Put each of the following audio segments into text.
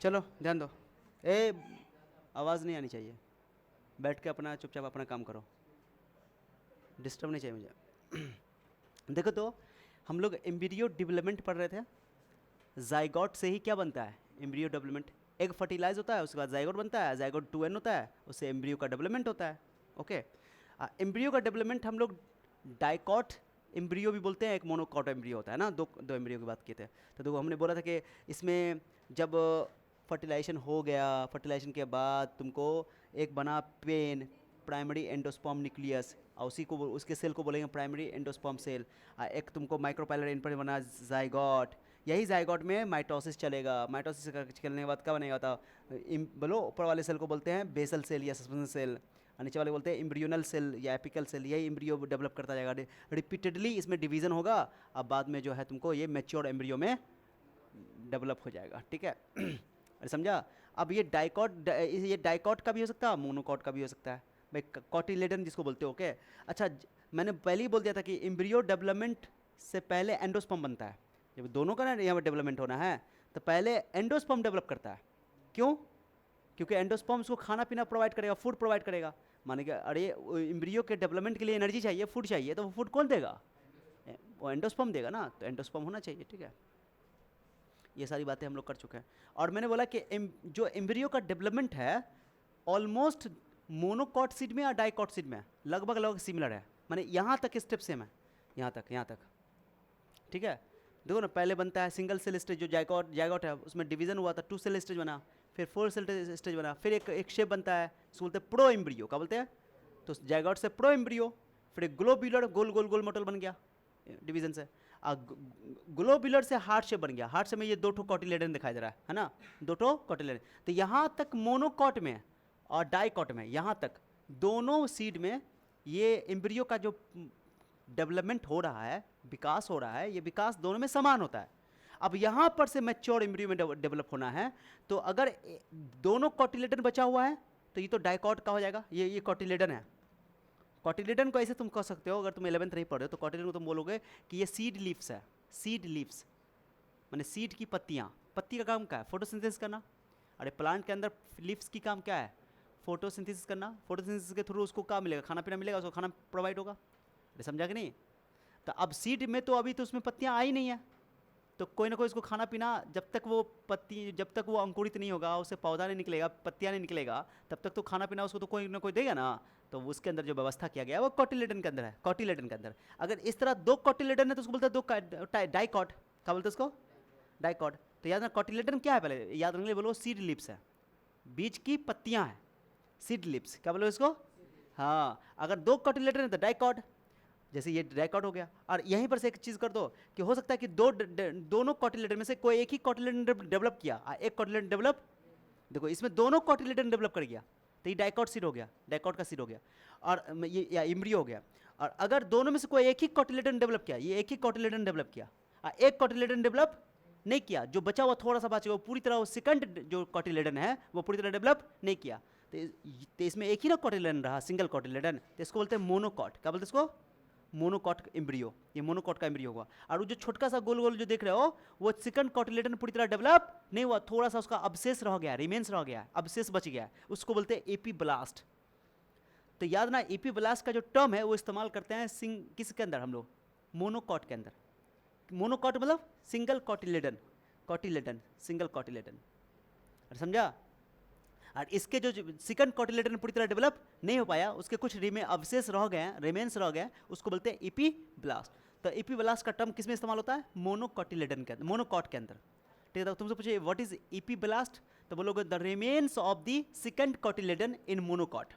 चलो ध्यान दो। ए, आवाज़ नहीं आनी चाहिए। बैठ के अपना चुपचाप अपना काम करो, डिस्टर्ब नहीं चाहिए मुझे। देखो तो हम लोग एम्ब्रियो डेवलपमेंट पढ़ रहे थे। जाइगोट से ही क्या बनता है? Embryo development. एग फर्टिलाइज होता है, उसके बाद जाइगोट बनता है, जाइगोट 2n होता है, उससे एम्ब्रियो का डेवलपमेंट होता है। ओके, एम्ब्रियो का डेवलपमेंट हम लोग डाइकॉट एम्ब्रियो भी बोलते हैं, एक मोनोकॉट एम्ब्रियो होता है ना। दो दो एम्ब्रियो की बात किए थे। तो देखो हमने बोला था कि इसमें जब फर्टिलाइजेशन हो गया, फर्टिलाइजेशन के बाद तुमको एक बना पेन, प्राइमरी एंडोस्पर्म न्यूक्लियस, और उसी को उसके सेल को बोलेंगे प्राइमरी एंडोस्पर्म सेल। एक तुमको माइक्रोपाइलर इनपर बना जाइगोट। यही जाइगोट में माइटोसिस चलेगा। माइटोसिस चलने के बाद क्या बनेगा? था बोलो, ऊपर वाले सेल को बोलते हैं बेसल सेल या सस्पेंशन सेल, और नीचे वाले बोलते हैं एम्ब्रियोनल सेल या एपिकल सेल। यही एम्ब्रियो डेवलप करता जाएगा, रिपीटेडली इसमें डिवीजन होगा। अब बाद में जो है तुमको ये मैच्योर एम्ब्रियो में डेवलप हो जाएगा। ठीक है अरे समझा? अब ये डाइकॉट का भी हो सकता है, मोनोकॉट का भी हो सकता है भाई, कॉटिलेडन जिसको बोलते हो। ओके अच्छा, मैंने पहले ही बोल दिया था कि एम्ब्रियो डेवलपमेंट से पहले एंडोस्पर्म बनता है। जब दोनों का ना यहाँ पर डेवलपमेंट होना है तो पहले एंडोस्पर्म डेवलप करता है। क्यों? क्योंकि एंडोस्पर्म उसको खाना पीना प्रोवाइड करेगा, फूड प्रोवाइड करेगा। माने कि अरे एम्ब्रियो के डेवलपमेंट के लिए एनर्जी चाहिए, फूड चाहिए, तो वो फूड कौन देगा? वो एंडोस्पर्म देगा ना। तो एंडोस्पर्म होना चाहिए। ठीक है, ये सारी बातें हम लोग कर चुके हैं। और मैंने बोला कि जो एम्ब्रियो का डेवलपमेंट है ऑलमोस्ट मोनोकॉट सीड में या डाइकॉट सीड में लगभग लगभग सिमिलर है। माने यहाँ तक स्टेप सेम है, यहाँ तक। ठीक है, देखो ना, पहले बनता है सिंगल सेल स्टेज, जो जाइगोट है उसमें डिवीजन हुआ था, 2 सेल स्टेज बना, फिर 4 सेल स्टेज बना, फिर एक शेप बनता है, उसको बोलते हैं प्रो एम्ब्रियो। क्या बोलते हैं? तो जाइगोट से प्रो एम्ब्रियो, फिर एक ग्लोब्यूलर गोल गोल गोल मोटल बन गया डिवीजन से। ग्लोब्यूलर से हार्ट शेप बन गया। हार्ट शेप में ये 2 ठो कॉटिलेडन दिखाई दे रहा है ना, 2 ठो कॉटिलेडन। तो यहाँ तक मोनोकॉट में और डाइकॉट में, यहाँ तक दोनों सीड में ये एम्ब्रियो का जो डेवलपमेंट हो रहा है, विकास हो रहा है, ये विकास दोनों में समान होता है। अब यहाँ पर से मैच्योर एम्ब्रियो में डेवलप होना है, तो अगर दोनों कॉटिलेडन बचा हुआ है तो ये तो डाइकॉट का हो जाएगा। ये कॉटिलेडन है। कॉटिलेडन को ऐसे तुम कह सकते हो, अगर तुम 11th नहीं पढ़ रहे हो तो कॉटिलेडन को तुम बोलोगे कि ये सीड लीव्स है। सीड लीव्स माने सीड की पत्तियाँ। पत्ती का काम क्या है? फोटोसिंथेसिस करना। अरे प्लांट के अंदर लीव्स की काम क्या है? फोटोसिंथेसिस करना। फोटोसिंथेसिस के थ्रू उसको क्या मिलेगा? खाना पीना मिलेगा, उसको खाना प्रोवाइड होगा। अरे समझा कि नहीं? तो अब सीड में तो अभी तो उसमें पत्तियाँ आई नहीं है, तो कोई ना कोई उसको खाना पीना, जब तक वो पत्ती, जब तक वो अंकुरित नहीं होगा, उससे पौधा नहीं निकलेगा, पत्तियाँ नहीं निकलेगा, तब तक तो खाना पीना उसको तो कोई ना कोई देगा ना। तो उसके अंदर जो व्यवस्था किया गया है वो कॉटिलेडन के अंदर है। कॉटिलेडन के अंदर अगर इस तरह 2 कॉटिलेडन है तो उसको बोलते हैं 2 डाइकॉट। क्या बोलते हैं उसको? डाइकॉट। तो याद रखना कॉटिलेडन क्या है, पहले याद रखने बोलो सीड लिप्स है, बीज की पत्तियाँ हैं, सीड लिप्स। क्या बोलो इसको? हाँ, अगर 2 कॉटिलेडन है तो डाइकॉट, जैसे ये डाइकॉट हो गया। और यहीं पर से एक चीज़ कर दो कि हो सकता है कि दोनों कॉटिलेडन में से कोई एक ही कॉटिलेडन डेवलप किया, एक कॉटिलेडन डेवलप, देखो इसमें दोनों कॉटिलेडन डेवलप कर गया, तो ये डाइकॉट सीड हो गया, डाइकॉट का सीड हो गया, और ये या एम्ब्रियो हो गया। और अगर दोनों में से कोई एक ही कॉटिलेडन डेवलप किया, ये एक ही कॉटिलेडन डेवलप किया, एक कॉटिलेडन डेवलप नहीं किया, जो बचा हुआ थोड़ा सा बचा हुआ पूरी तरह, वो सेकंड जो कॉटिलेडन है वो पूरी तरह डेवलप नहीं किया, तो इसमें एक ही ना कॉटिलेडन रहा, सिंगल कॉटिलेडन, तो इसको बोलते हैं मोनोकॉट। क्या बोलते हैं इसको? Monocot embryo. ये मोनोकॉट का एम्ब्रियो होगा। और वो जो छोटका सा गोल गोल जो देख रहे हो, वो सेकंड कॉटिलेडन पूरी तरह डेवलप नहीं हुआ, थोड़ा सा उसका अवशेष रह गया, रिमेन्स रह गया, अवशेष बच गया, उसको बोलते हैं एपीब्लास्ट। तो याद ना, एपीब्लास्ट का जो टर्म है वो इस्तेमाल करते हैं किसके अंदर? हम लोग मोनोकॉट के अंदर। मोनोकॉट मतलब single cotyledon, cotyledon single cotyledon. समझा? और इसके जो सेकंड कॉटिलेडन पूरी तरह डेवलप नहीं हो पाया, उसके कुछ अवशेष रह गए हैं, रिमेन्स रह गए, उसको बोलते हैं एपीब्लास्ट। तो एपीब्लास्ट का टर्म किस में इस्तेमाल होता है? मोनोकॉटिलेडन के अंदर, मोनोकॉट के अंदर। ठीक है, तो तुमसे पूछे व्हाट इज एपीब्लास्ट, तो बोलोगे the remains of the second cotyledon in monocot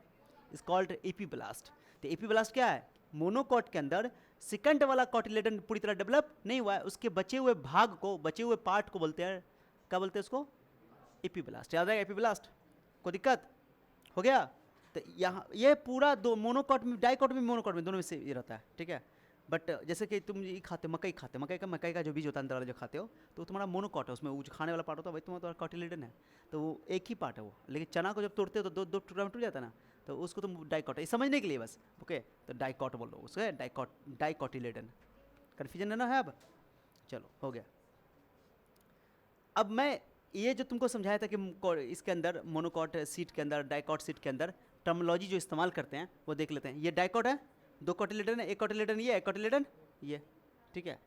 is called epiblast. तो एपीब्लास्ट क्या है? मोनोकॉट के अंदर सेकंड वाला कॉटिलेडन पूरी तरह डेवलप नहीं हुआ है, उसके बचे हुए भाग को, बचे हुए पार्ट को बोलते हैं, क्या बोलते हैं उसको? एपीब्लास्ट। याद रहेगा एपीब्लास्ट? कोई दिक्कत हो गया? तो यहाँ ये पूरा दो मोनोकॉट में, डाइकॉट में, मोनोकॉट में, दोनों में से ये रहता है। ठीक है, बट जैसे कि तुम ये खाते, मकई खाते, मकई का जो बीज होता है अंदर वाला जो खाते हो, तो तुम्हारा मोनोकॉट है, उसमें वो जो खाने वाला पार्ट होता है वही तुम्हारा कॉटिलेडन है, तो वो एक ही पार्ट है वो। लेकिन चना को जब तोड़ते हो तो दो टुकड़ा में टूट जाता है ना, तो उसको तुम डाइकॉट, ये समझने के लिए बस। ओके, तो डाइकॉट बोलो उसको, डाइकॉटिलेडन। कन्फ्यूजन है ना? है अब? चलो हो गया। अब मैं ये जो तुमको समझाया था कि इसके अंदर मोनोकॉट सीट के अंदर, डाइकॉट सीट के अंदर टर्मिनोलॉजी जो इस्तेमाल करते हैं वो देख लेते हैं। ये डाइकॉट है, 2 कोटिलेडन है, एक कोटिलेडन ये, एक कोटिलेडन ये, ठीक है।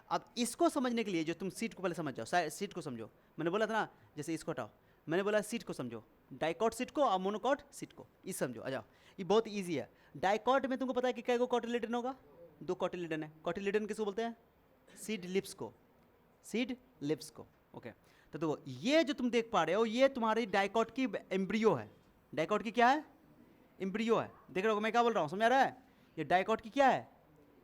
अब इसको समझने के लिए जो तुम सीट को पहले समझ जाओ, सीट को समझो। मैंने बोला था ना, जैसे इसको हटाओ, मैंने बोला सीट को समझो, डाइकॉट सीट को और मोनोकॉट सीट को, इस समझो। आ जाओ, ये बहुत ईजी है। डाइकॉट में तुमको पता है कि कै गो कोटिलेडन होगा? 2 कोटिलेडन है। कोटिलेडन किसको बोलते हैं? सीड लिप्स को, सीड लिप्स को, ओके। तो देखो ये जो तुम देख पा रहे हो ये तुम्हारी डाइकॉट की एम्ब्रियो है। डाइकॉट की क्या है? एम्ब्रियो है। देख रहे हो मैं क्या बोल रहा हूँ, समझ आ रहा है? ये डाइकॉट की क्या है?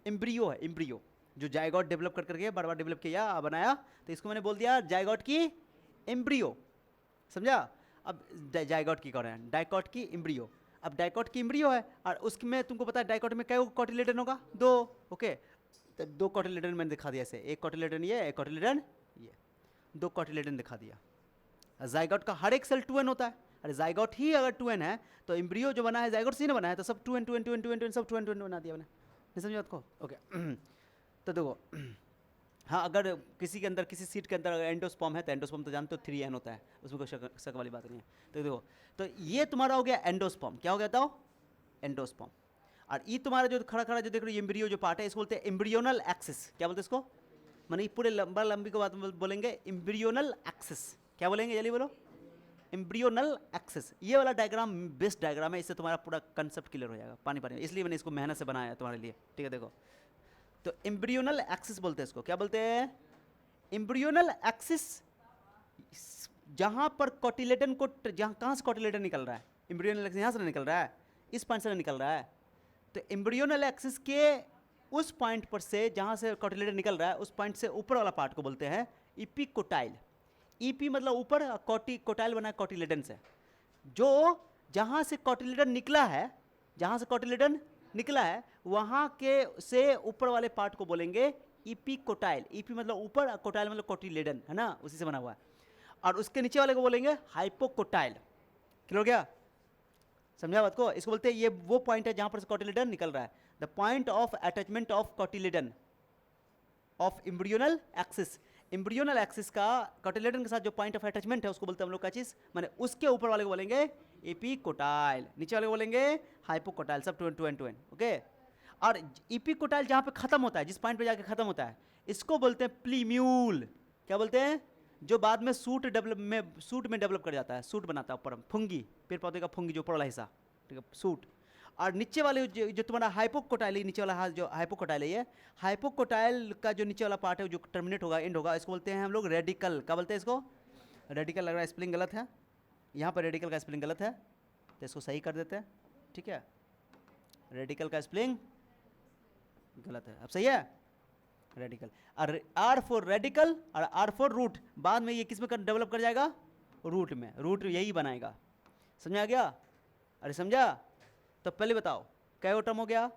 एम्ब्रियो है, एम्ब्रियो, जो जायगॉट डेवलप कर करके बार बार डेवलप किया बनाया, तो इसको मैंने बोल दिया जायगॉट की एम्ब्रियो, समझा? अब जायगॉट की कौन है? डाइकॉट की एम्ब्रियो। अब डाइकॉट की एम्ब्रियो है और उसमें तुमको पता है डाइकॉट में कै कोटिलेडन होगा? 2, ओके। तो 2 कोटिलेडन मैंने दिखा दिया ऐसे, एक कोटिलेडन ये, एक कोटिलेडन ये, 2 कोटिलेडन दिखा दिया। जायगॉट का हर एक सेल 2n होता है। अरे जायगॉट ही अगर 2n है तो एम्ब्रियो जो बना है जायगॉट से ही ना बना है, तो सब 2n 2n 2n 2n सब 2n 2n बना दिया मैंने। नहीं समझ बात को? ओके। तो देखो, हाँ, अगर किसी के अंदर, किसी सीट के अंदर अगर एंडोस्पर्म है तो एंडोस्पर्म तो जानते हो 3n होता है, उसमें कोई शक वाली बात नहीं है। तो देखो, तो ये तुम्हारा हो गया एंडोस्पर्म। क्या हो गया बताओ? एंडोस्पर्म। और ये तुम्हारा जो खड़ा खड़ा जो देख रहे हो एम्ब्रियो जो पार्ट है, इसको बोलते हैं एम्ब्रियोनल एक्सिस। क्या बोलते हैं इसको? माने पूरे लंबी को बात बोलेंगे एम्ब्रियोनल एक्सिस। क्या बोलेंगे, जल्दी बोलो? Embryonal axis. ये वाला डायग्राम बेस्ट डायग्राम है, इससे तुम्हारा पूरा कंसेप्ट क्लियर हो जाएगा पानी पानी में, इसलिए मैंने इसको मेहनत से बनाया तुम्हारे लिए, ठीक है। देखो, तो एम्ब्रियोनल एक्सिस बोलते हैं इसको। क्या बोलते हैं? एम्ब्रियोनल एक्सिस, जहां पर कोटिलेडन को, जहां कहां से कोटिलेडन निकल रहा है? एम्ब्रियोनल एक्सिस यहां से निकल रहा है, इस पॉइंट से निकल रहा है। तो एम्ब्रियोनल एक्सिस के उस पॉइंट पर से जहां से कोटिलेडन निकल रहा है, उस पॉइंट से ऊपर वाला पार्ट को बोलते हैं इपिकोटाइल। ईपी मतलब ऊपर, कोटाइल बना है कोटिलेडन से। जो जहां से कोटिलेडन निकला है, जहां से कोटिलेडन निकला है वहां के से ऊपर वाले पार्ट को बोलेंगे इपिकोटाइल। ईपी मतलब ऊपर, कोटाइल मतलब कोटिलेडन, है ना, उसी से बना हुआ है। और उसके नीचे वाले को बोलेंगे हाइपोकोटाइल। क्लियर हो गया? समझा बात को? इसको बोलते हैं, ये वो पॉइंट है जहां पर से कोटिलेडन निकल रहा है, the point of attachment of cotyledon of embryonal axis. Embryonal axis का कोटिलेडन के साथ जो पॉइंट ऑफ अटैचमेंट है उसको बोलते हैं हम लोग क्या चीज? माने उसके ऊपर वाले को बोलेंगे एपिकोटाइल, नीचे वाले को बोलेंगे हाइपोकोटाइल, सब 2n, ओके। और एपिकोटाइल जहां पे खत्म होता है, जिस पॉइंट पे जाके खत्म होता है, इसको बोलते हैं प्लीम्यूल। क्या बोलते हैं? जो बाद में सूट में डेवलप कर जाता है, सूट बनाता है ऊपर, फुंगी, पेड़ पौधे का फुंगी जो ऊपर वाला हिस्सा, ठीक है, सूट। और नीचे वाले जो तुम्हारा हाइपोकोटाइल है, नीचे वाला जो हाइपोकोटाइल है, ये हाइपोकोटाइल का जो नीचे वाला पार्ट है जो टर्मिनेट होगा, एंड होगा, इसको बोलते हैं हम लोग रेडिकल। क्या बोलते हैं इसको? रेडिकल। लग रहा है स्पेलिंग गलत है, यहाँ पर रेडिकल का स्पेलिंग गलत है, तो इसको सही कर देते हैं, ठीक है। रेडिकल का स्पेलिंग गलत है, अब सही है? रेडिकल। और आर फॉर रेडिकल और आर फॉर रूट, बाद में ये किस में डेवलप कर जाएगा? रूट में। रूट यही बनाएगा। समझा गया? अरे समझा? तो पहले बताओ क्या टर्म हो गया?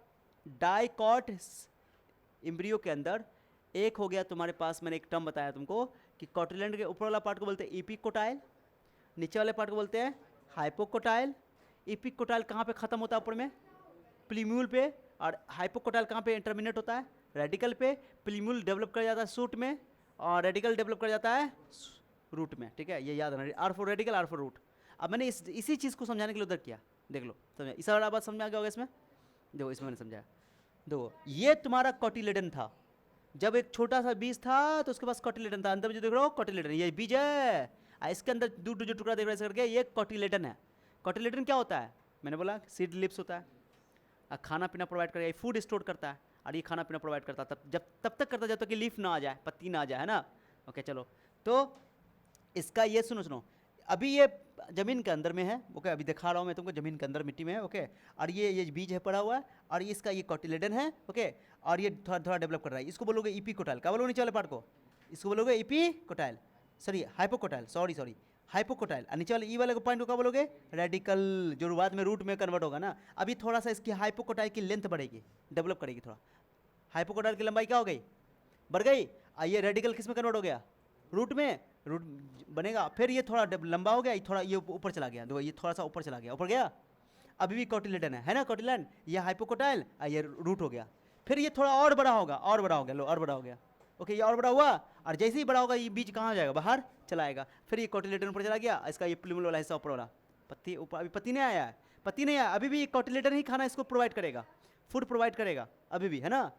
डाइकॉट एम्ब्रियो के अंदर एक हो गया तुम्हारे पास, मैंने एक टर्म बताया तुमको कि कोटिलेडन के ऊपर वाला पार्ट को बोलते हैं एपिकोटाइल, नीचे वाले पार्ट को बोलते हैं हाइपोकोटाइल। एपिकोटाइल कहाँ पे खत्म होता है? ऊपर में, प्लीम्यूल पे। और हाइपोकोटाइल कहाँ पे टर्मिनेट होता है? रेडिकल पे। प्लीम्यूल डेवलप कर जाता है सूट में, और रेडिकल डेवलप कर जाता है रूट में, ठीक है। ये याद रखना, R for radical, R for root. अब मैंने इसी चीज़ को समझाने के लिए उधर किया, देख लो, समझा? इस वाला बात समझ आ गया होगा इसमें। देखो इसमें मैंने समझाया। देखो ये तुम्हारा कोटिलेडन था, जब एक छोटा सा बीज था तो उसके पास कोटिलेडन था, अंदर में जो देख रहे हो कोटिलेडन, ये बीज है, इसके अंदर दूर जो टुकड़ा देख रहे हैं करके, ये कोटिलेडन है। कोटिलेडन क्या होता है? मैंने बोला सीड लिप्स होता है, खाना पीना प्रोवाइड करेगा, फूड स्टोर करता है, और ये खाना पीना प्रोवाइड करता है तब तक करता है जब तक कि लीफ ना आ जाए, पत्ती ना आ जाए, है ना। ओके चलो, तो इसका ये सुनो, अभी ये जमीन के अंदर में है, ओके, अभी दिखा रहा हूँ मैं तुमको, जमीन के अंदर मिट्टी में है, ओके। और ये बीज है पड़ा हुआ है, और ये इसका ये कोटिलेडन है, ओके। और ये थोड़ा थोड़ा डेवलप कर रहा है, इसको बोलोगे इपिकोटाइल। क्या बोलोगे नीचे वाले पार्ट को? इसको बोलोगे epicotyl, sorry hypocotyl, sorry hypocotyl. और नीचे वाले ई वाले को पॉइंट को क्या बोलोगे? रेडिकल, जो बाद में रूट में कन्वर्ट होगा ना। अभी थोड़ा सा इसकी हाइपोकोटाइल की लेंथ बढ़ेगी, डेवलप करेगी थोड़ा। हाइपोकोटाइल की लंबाई क्या हो गई? बढ़ गई। ये रेडिकल किस में कन्वर्ट हो गया? रूट में, रूट बनेगा। फिर ये थोड़ा लंबा हो गया, थोड़ा ये ऊपर चला गया, देखो ये थोड़ा सा ऊपर चला गया, ऊपर गया। अभी भी कोटिलेडन है ना, कोटिलेडन, ये हाइपोकोटाइल, ये रूट हो गया। फिर ये थोड़ा और बड़ा होगा, और बड़ा हो गया, लो और बड़ा हो गया, ओके, ये और बड़ा हुआ, और जैसे ही बड़ा होगा ये बीज कहाँ जाएगा, बाहर चला आएगा। फिर ये कोटिलेडन ऊपर चला गया, इसका ये प्लूमल वाला हिस्सा ऊपर वाला, पत्ती ऊपर, अभी पत्ती नहीं आया है, पत्ती नहीं आया, अभी भी कोटिलेडन ही खाना इसको प्रोवाइड करेगा, फूड प्रोवाइड करेगा अभी भी, है ना।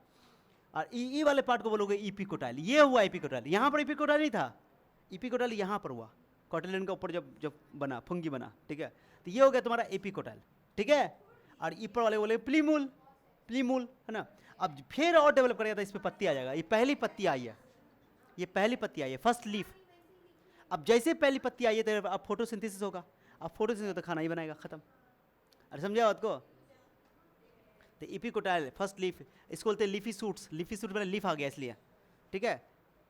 और ई वाले पार्ट को बोलोगे इपिकोटाइल, ये हुआ इपिकोटाइल। यहाँ पर इपिकोटाइल नहीं था, इपिकोटाइल यहाँ पर हुआ, कोटिलेडन के ऊपर जब जब बना, फंगी बना, ठीक है। तो ये हो गया तुम्हारा एपिकोटाइल, ठीक है। और ऊपर वाले बोले प्लीमूल, प्लीमूल, है ना। अब फिर और डेवलप करेगा तो इस पर पत्ती आ जाएगा, ये पहली पत्ती आई है, ये पहली पत्ती आई है, फर्स्ट लीफ। अब जैसे पहली पत्ती आई है तो अब फोटोसिंथेसिस होगा, अब फोटोसिंथेसिस तो खाना ही बनाएगा, खत्म। अरे समझा बात को। तो एपिकोटाइल फर्स्ट लीफ, इसको बोलते हैं लीफी सूट्स, लीफी सूट में लीफ आ गया इसलिए, ठीक है।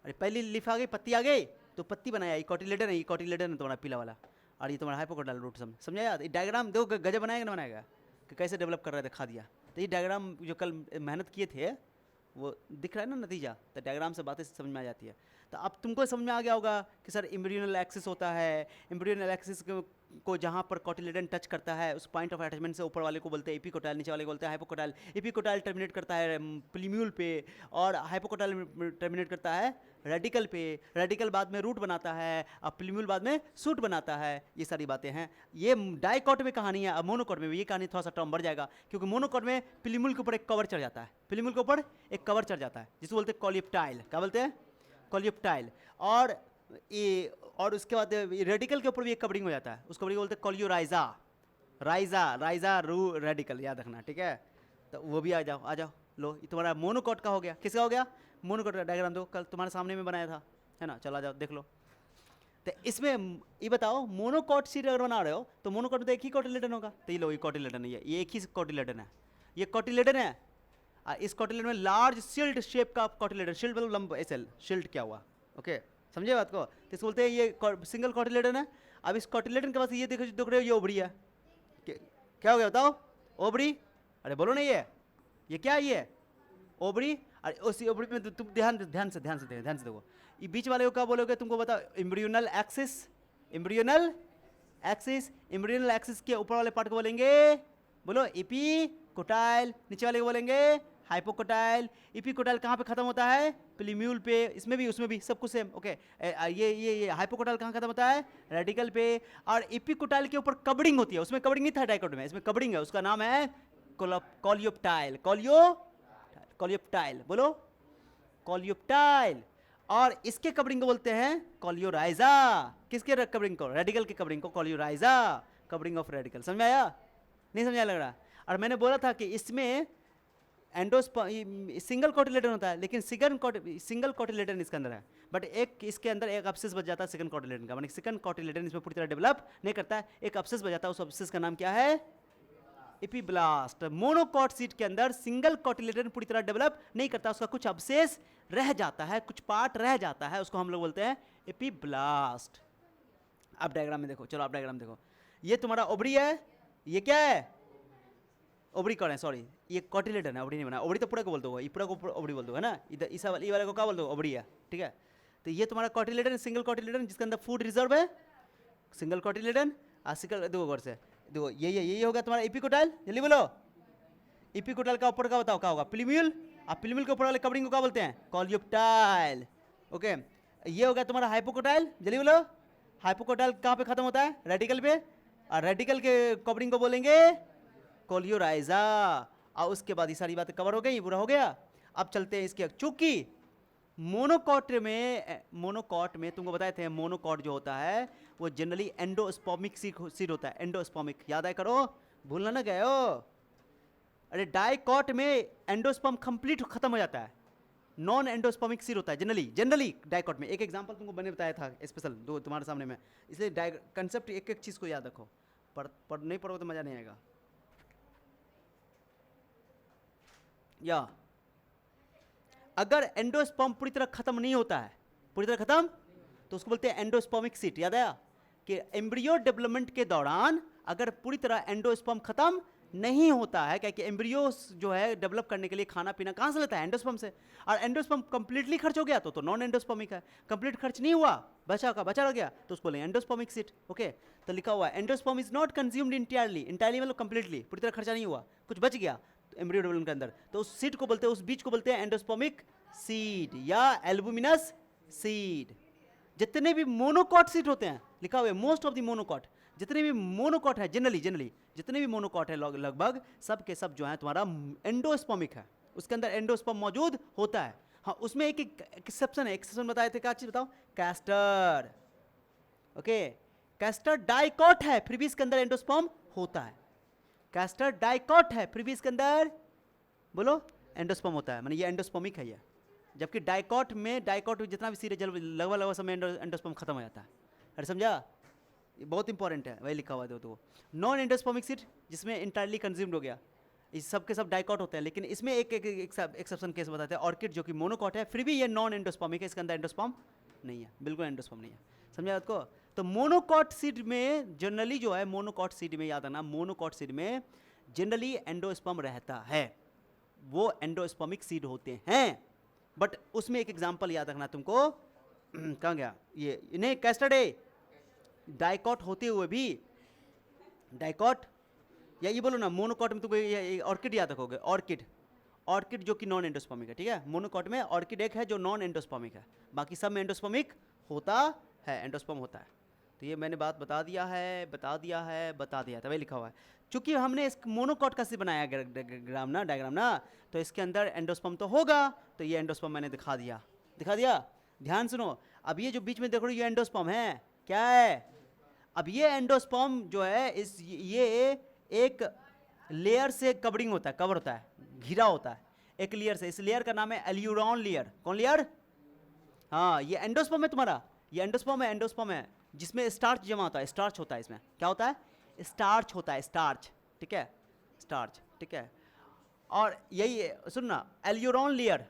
अरे पहली लीफ आ गई, पत्ती आ गई, तो पत्ती बनाया, ये कोटिलेडन है, ये कोटिलेडन है तुम्हारा पीला वाला, और ये तुम्हारा हाइपोकोटाइल रूट। समझा यार, ये डायग्राम दो गजब बनाएगा ना, बनाएगा कि कैसे डेवलप कर रहे थे, दिखा दिया। तो ये डायग्राम जो कल मेहनत किए थे वो दिख रहा है ना नतीजा, तो डायग्राम से बातें समझ में आ जाती है। तो अब तुमको समझ में आ गया होगा कि सर एम्ब्रियोनल एक्सिस होता है, एम्ब्रियोनल एक्सिस को जहाँ पर कोटिलेडन टच करता है उस पॉइंट ऑफ अटैचमेंट से ऊपर वाले को बोलते हैं एपिकोटाइल, नीचे वाले को बोलते हैं हाइपोकोटाइल। एपिकोटाइल टर्मिनेट करता है प्लीम्यूल पे, और हाइपोकोटाइल टर्मिनेट करता है रेडिकल पे, रेडिकल बाद में रूट बनाता है, और प्लीम्यूल बाद में सूट बनाता है। ये सारी बातें हैं, ये डाइकॉट में कहानी है। अब मोनोकॉट में भी ये कहानी थोड़ा सा टर्म बढ़ जाएगा, क्योंकि मोनोकॉट में प्लीम्यूल के ऊपर एक कवर चढ़ जाता है, प्लीम्यूल के ऊपर एक कवर चढ़ जाता है जिसको बोलते हैं कॉलियोप्टाइल। क्या बोलते हैं? कॉलियोप्टाइल। और उसके बाद रेडिकल के ऊपर भी एक कवरिंग हो जाता है, उस कवरिंग को बोलते हैं कॉलियोराइजा, राइजा रू रेडिकल, याद रखना, ठीक है। तो वो भी आ जाओ लो, ये तुम्हारा मोनोकॉट का हो गया। किसका हो गया? मोनोकॉट का डायग्राम दो, कल तुम्हारे सामने में बनाया था, है ना। चलो आ जाओ देख लो। तो इसमें ये बताओ, मोनोकॉट सीट अगर बना रहे हो तो मोनोकॉट में तो एक ही कोटिलेडन होगा, तो ये लो, ये कोटिलेडन है, ये एक ही कोटिलेडन है, ये कोटिलेडन है। इस कोटिलेडन में लार्ज शिल्ड शेप का कोटिलेडन, शिल्ड मतलब लंब, एसएल शिल्ड क्या हुआ, ओके, समझे बात को। तो इसको बोलते हैं ये सिंगल कोटिलेडन है। अब इस कोटिलेडन के पास ये देखो, देख रहे हो, ये ओवरी है, क्या हो गया बताओ? ओवरी। अरे बोलो ना, ये क्या है? ये ओवरी। अरे उसी ओवरी में तुम ध्यान से देखो, ये बीच वाले को क्या बोलोगे तुमको बताओ? Embryonal axis, embryonal axis, embryonal axis के ऊपर वाले पार्ट को बोलेंगे, बोलो एपिकोटाइल, नीचे वाले को बोलेंगे हाइपोकोटाइल। एपिकोटाइल कहाँ पे खत्म होता है? प्लीम्यूल पे, इसमें भी उसमें भी सब कुछ सेम, ओके। ये हाइपोकोटाइल कहाँ खत्म होता है? रेडिकल पे। और एपिकोटाइल के ऊपर कवरिंग होती है, उसमें कवरिंग नहीं था डाइकोट में, इसमें कवरिंग है, उसका नाम है कॉलियोप्टाइल, कॉलियोप्टाइल, बोलो कॉलियोप्टाइल। और इसके कवरिंग को बोलते हैं कॉलियोराइजा। किसके कवरिंग को? रेडिकल के कवरिंग को कॉलियोराइजा, कवरिंग ऑफ रेडिकल। समझ में आया? नहीं समझ आया लग रहा? और मैंने बोला था कि इसमें सिंगल कोटिलेडन होता है, लेकिन सिंगल कोटिलेडन इसके अंदर है, बट एक इसके अंदर एक अब्सेस बच जाता है सेकंड कोटिलेडन का, माने सेकंड कोटिलेडन इसमें पूरी तरह डेवलप नहीं करता है, एक अब्सेस बच जाता है, उस अब्सेस का नाम क्या है? एपिब्लास्ट। मोनोकॉट सीट के अंदर सिंगल कोटिलेडन पूरी तरह डेवलप नहीं करता, उसका कुछ अवशेष रह जाता है, कुछ पार्ट रह जाता है, उसको हम लोग बोलते हैं एपिब्लास्ट। अब डायग्राम में देखो, चलो आप डायग्राम देखो, ये तुम्हारा ओवरी है, ये क्या है? ओवरी कौन है? सॉरी, ये कोटिलेडन है, ओवरी नहीं बना, ओवरी तो पूरा को बोल दो, ये पूरा को ओवरी बोल दो, है ना। इधर इस वाले को क्या बोल दो? ओवरी है, ठीक है। तो ये तुम्हारा कोटिलेडन, सिंगल कोटिलेडन जिसके अंदर फूड रिजर्व है, सिंगल कोटिलेडन। सिंगल देखो गौर से देखो, ये होगा तुम्हारा एपिकोटाइल, जल्दी बोलो। एपिकोटाइल का ऊपर का बताओ क्या होगा? प्लीम्यूल। अब प्लीम्यूल के ऊपर वाले कवरिंग को क्या बोलते हैं? Coleoptile, okay. ये हो गया तुम्हारा हाइपोकोटाइल, जल्दी बोलो। हाइपोकोटाइल कहाँ पे खत्म होता है? रेडिकल पे, और रेडिकल के कवरिंग को बोलेंगे कॉलियोराइजा। और उसके बाद ये सारी बातें कवर हो गई, पूरा हो गया। अब चलते हैं इसके, चूंकि मोनोकॉट में तुमको बताए थे, मोनोकॉट जो होता है वो जनरली एंडोस्पर्मिक सीड होता है, एंडोस्पर्मिक, याद आया करो, भूलना ना गए हो। अरे डाइकॉट में एंडोस्पर्म कंप्लीट खत्म हो जाता है, नॉन एंडोस्पर्मिक सीड होता है जनरली डाइकॉट में। एक एग्जांपल तुमको मैंने बताया था स्पेशल, दो तुम्हारे सामने में, इसलिए कंसेप्ट एक एक चीज को याद रखो, नहीं पढ़ोगे तो मजा नहीं आएगा। या अगर एंडोस्पर्म पूरी तरह खत्म नहीं होता है, पूरी तरह खत्म, तो उसको बोलते हैं एंडोस्पर्मिक सीट। याद आया कि एम्ब्रियो डेवलपमेंट के दौरान अगर पूरी तरह एंडोस्पर्म खत्म नहीं होता है, क्या कि एम्ब्रियो जो है डेवलप करने के लिए खाना पीना कहाँ से लेता है? एंडोस्पर्म से। और एंडोस्पर्म कंप्लीटली खर्च हो गया तो नॉन एंडोस्पर्मिक है, कंप्लीट खर्च नहीं हुआ, बचा रह गया, तो उसको बोलेंगे एंडोस्पर्मिक सीट, ओके। तो लिखा हुआ है endosperm is not consumed entirely मतलब कंप्लीटली, पूरी तरह खर्चा नहीं हुआ, कुछ बच गया एम्ब्रियो डेवलपमेंट के अंदर, तो उस सीट को बोलते हैं, उस बीज को बोलते हैं एंडोस्पर्मिक सीड या एल्बुमिनस सीड। जितने भी मोनोकॉट सीड होते हैं, लिखा हुआ है मोस्ट ऑफ द मोनोकॉट, जितने भी मोनोकॉट है जनरली जितने भी मोनोकॉट है लगभग सब के सब जो है तुम्हारा एंडोस्पर्मिक है, उसके अंदर एंडोस्पर्म मौजूद होता है। हाँ, उसमें एक एक्सेप्शन है, एक्सेप्शन बताए थे, क्या चीज बताओ? कैस्टर। ओके, कैस्टर डाइकॉट है फिर भी इसके अंदर एंडोस्पर्म होता है। कैस्टर डाइकॉट है फिर भी इसके अंदर बोलो एंडोस्पर्म होता है, माने ये एंडोस्पर्मिक है ये। जबकि डाइकॉट जितना भी सीरीज लगभग सब में एंडोस्पर्म खत्म हो जाता है। अरे समझा? ये बहुत इंपॉर्टेंट है, वही लिखा हुआ है। तो नॉन एंडोस्पर्मिक सीड जिसमें इंटायरली कंज्यूम्ड हो गया, इस सब के सब डाइकॉट होते हैं, लेकिन इसमें एक एक्सेप्शन केस बताते हैं, ऑर्किड जो कि मोनोकॉट है फिर भी ये नॉन एंडोस्पर्मिक है, इसके अंदर एंडोस्पर्म नहीं है, बिल्कुल एंडोस्पर्म नहीं है। समझा बात को? तो मोनोकॉट सीड में जनरली जो है, मोनोकॉट सीड में याद रखना, मोनोकॉट सीड में जनरली एंडोस्पर्म रहता है, वो एंडोस्पर्मिक सीड होते हैं। बट उसमें एक एग्जांपल याद रखना तुमको, कहाँ गया ये, इन्हें कैस्टरडे डाइकॉट होते हुए भी, डाइकॉट या ये बोलो ना मोनोकॉट में तुमको ऑर्किड याद रखोगे, ऑर्किड जो कि नॉन एंडोस्पर्मिक है, ठीक है। मोनोकॉट में ऑर्किड एक है जो नॉन एंडोस्पर्मिक है, बाकी सब में एंडोस्पर्मिक होता है, एंडोस्पर्म होता है। तो ये मैंने बात बता दिया था, वही लिखा हुआ है। चूंकि हमने इस मोनोकॉट का से बनाया डायग्राम ना, तो इसके अंदर एंडोस्पर्म तो होगा, तो ये एंडोस्पर्म मैंने दिखा दिया। ध्यान सुनो, अब ये जो बीच में देखो ये एंडोस्पर्म है, क्या है? अब ये एंडोस्पर्म जो है ये एक लेयर से कवरिंग होता है, कवर होता है, घिरा होता है एक लेयर से। इस लेयर का नाम है एल्यूरॉन लेयर। कौन लेयर? हाँ, ये एंडोस्पर्म है तुम्हारा, ये एंडोस्पर्म है जिसमें स्टार्च जमा होता है, स्टार्च होता है इसमें। क्या होता है? स्टार्च होता है, स्टार्च, ठीक है, स्टार्च, ठीक है। और यही सुन ना, एल्यूरॉन लेयर,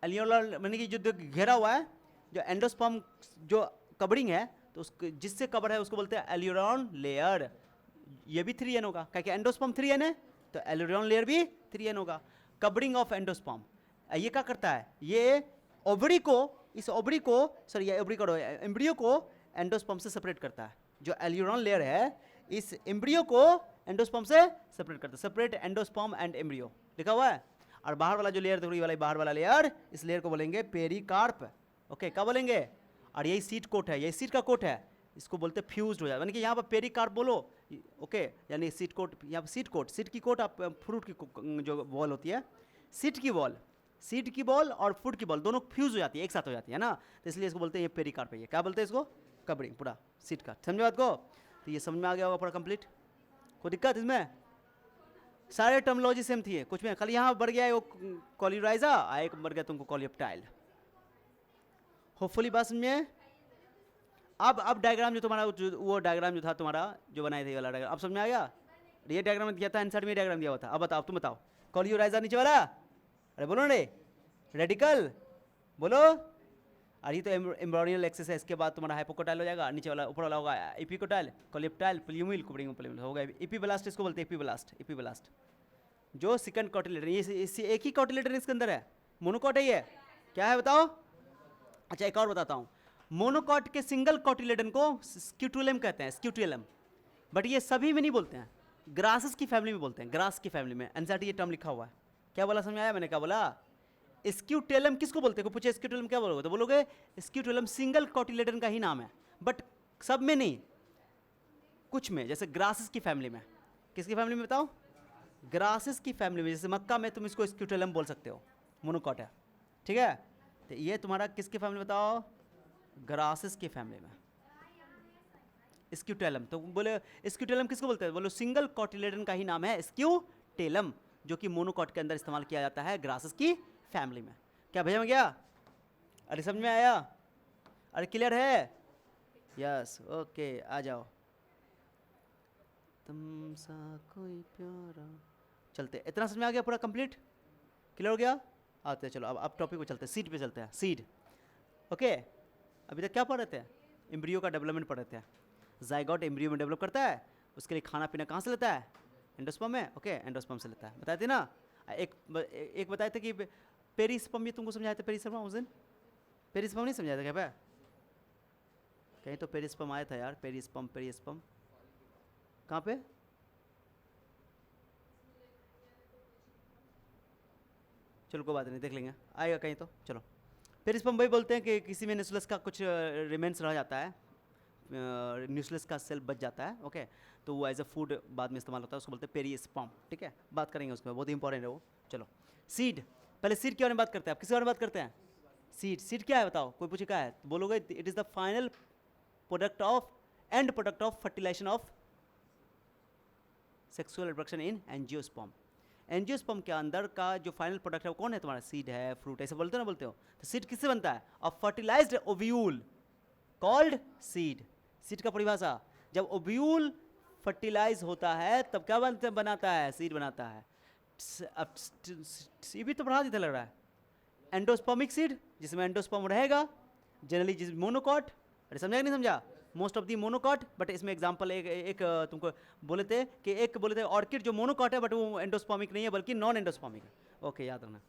एल्यूरॉन माने कि जो घेरा हुआ है, जो एंडोस्पर्म जो कवरिंग है, तो उसको जिससे कवर है उसको बोलते हैं एल्यूरॉन लेयर। ये भी 3N होगा, क्या क्या एंडोस्पर्म 3N है, तो एल्यूरॉन लेयर भी 3N होगा। कवरिंग ऑफ एंडोस्पर्म, ये क्या करता है? ये ओवरी को, इस ओवरी को, सॉरी ये ओवरी करो, एम्ब्रियो को एंडोस्पर्म से सेपरेट करता है। जो एल्यूरॉन लेयर है इस एम्ब्रियो को एंडोस्पर्म से सेपरेट करता है, सेपरेट एंडोस्पर्म एंड एम्ब्रियो लिखा हुआ है। और बाहर वाला जो लेयर देखो, ये वाला बाहर वाला लेयर, इस लेयर को बोलेंगे पेरिकार्प। ओके, क्या बोलेंगे? और यही सीट कोट है, यही सीट का कोट है, इसको बोलते हैं फ्यूज्ड हो जाए, यानी कि यहाँ पर पेरिकार्प बोलो, ओके, यानी सीट कोट, यहाँ पर सीट की कोट, आप फ्रूट की जो बॉल होती है, सीट की बॉल और फ्रूट की बॉल दोनों फ्यूज हो जाती है, एक साथ हो जाती है ना, तो इसलिए इसको बोलते हैं ये पेरिकार्प है। ये क्या बोलते हैं? इसको कवरिंग पूरा सीट का। समझे बात को? तो ये समझ में आ गया होगा पूरा कंप्लीट? कोई दिक्कत इसमें? सारे टर्मोलॉजी सेम थी, कुछ में खाली यहाँ बढ़ गया है वो कॉलिराइजा, एक बढ़ गया तुमको कॉलियोप्टाइल। होपफुली बात समझ में। अब डायग्राम जो तुम्हारा वो डायग्राम जो था तुम्हारा जो बनाए थे वाला डायग्राम, अब समझ में आ गया? ये डायग्राम दिया था, आंसर में डायग्राम दिया हुआ था। अब बताओ, तुम बताओ, कॉलियोराइजा नीचे वाला, अरे बोलो रे, रेडिकल बोलो। और ये तो एम्ब्रोनियल एक्सिस है, इसके बाद तुम्हारा हाइपोकोटाइल हो जाएगा, नीचे वाला ऊपर वाला होगा एपिकोटाइल, कॉलियोप्टाइल, प्लूमिल, कुबरिंग हो गया एपीब्लास्ट, इसको बोलते हैं एपीब्लास्ट जो सेकंड कॉटिलेडन, ये एक ही कॉटिलेडन इसके अंदर है, मोनोकॉट है ये, क्या है बताओ? अच्छा एक और बताता हूँ, मोनोकॉट के सिंगल कॉटिलेडन को स्क्यूटुलम कहते हैं, स्क्यूटुलम, बट ये सभी में नहीं बोलते हैं, ग्रासेस की फैमिली में बोलते हैं, ग्रास की फैमिली में। एनसीईआरटी ये टर्म लिखा हुआ है। क्या बोला, समझ आया मैंने क्या बोला? स्क्यूटेलम किसको बोलते हैं? को पूछे स्क्यूटेलम क्या बोलोगे, तो बोलोगे स्क्यूटेलम सिंगल कॉटिलेडन का ही नाम है, बट सब में नहीं, कुछ में, जैसे ग्रासेस की फैमिली में। किसकी फैमिली में बताओ? ग्रासेस की फैमिली में, जैसे मक्का में तुम इसको स्क्यूटेलम बोल सकते हो, मोनोकॉट है, ठीक है। तो ये तुम्हारा किसकी फैमिली में बताओ? ग्रासेस की फैमिली में स्क्यूटेलम। तो बोले स्क्यूटेलम किसको बोलते हैं? बोलो सिंगल कॉटिलेडन का ही नाम है स्क्यूटेलम, जो कि मोनोकॉट के अंदर इस्तेमाल किया जाता है ग्रासेस की फैमिली में। क्या भैया में गया? अरे समझ में आया? अरे क्लियर है? यस, ओके, आ जाओ। तुम सा कोई प्यारा, चलते, इतना समझ में आ गया? पूरा कंप्लीट क्लियर हो गया? आते हैं, चलो अब टॉपिक पे चलते हैं, सीड पे चलते हैं। सीड, ओके, अभी तक क्या पढ़ रहे थे? एम्ब्रियो का डेवलपमेंट पढ़ रहे थे। जाइगोट एम्ब्रियो में डेवलप करता है, उसके लिए खाना पीना कहाँ से लेता है? एंडोस्पर्म में, ओके, एंडोस्पर्म से लेता है, बताए थे ना। एक बताए थे कि पेरिस्पर्म, ये तुमको समझाए थे पेरिस्पर्म उस दिन? पेरिस्पर्म नहीं समझाया था क्या भाई? कहीं तो पेरिस्पर्म आया था यार, पेरिस्पर्म कहाँ पे? चलो कोई बात नहीं, देख लेंगे, आएगा कहीं तो। चलो पेरिस्पर्म वही बोलते हैं कि किसी में न्यूक्लियस का कुछ रिमेन्स रह जाता है, न्यूक्लियस का सेल बच जाता है, ओके, तो वो एज अ फूड बाद में इस्तेमाल होता है, उसको बोलते हैं पेरिस्पर्म। ठीक है, बात करेंगे उसमें, बहुत इंपॉर्टेंट है वो। चलो सीड, पहले सीड के बारे में बात करते हैं। आप किसके बारे में बात करते हैं? सीड। सीड क्या है बताओ, कोई पूछे क्या है तो बोलोगे it is the final product of end product of fertilization of sexual reproduction in angiosperm. Angiosperm के अंदर का जो फाइनल प्रोडक्ट है वो कौन है तुम्हारा? सीड है, फ्रूट, ऐसे बोलते हो ना, बोलते हो। तो सीड किससे बनता है? A fertilised ovule called seed. Seed का परिभाषा, जब ओव्यूल फर्टिलाइज होता है तब क्या बनाता है? सीड बनाता है। अब ये भी तो पढ़ा देता लग रहा है। एंडोस्पर्मिक सीड, जिसमें एंडोस्पर्म रहेगा जनरली, जिस मोनोकॉट, अरे समझा कि नहीं समझा? Most of the monocot, but इसमें एग्जांपल एक तुमको बोले थे कि एक बोले थे ऑर्किड जो मोनोकॉट है बट वो एंडोस्पर्मिक नहीं है बल्कि नॉन एंडोस्पर्मिक है। ओके, याद रखना।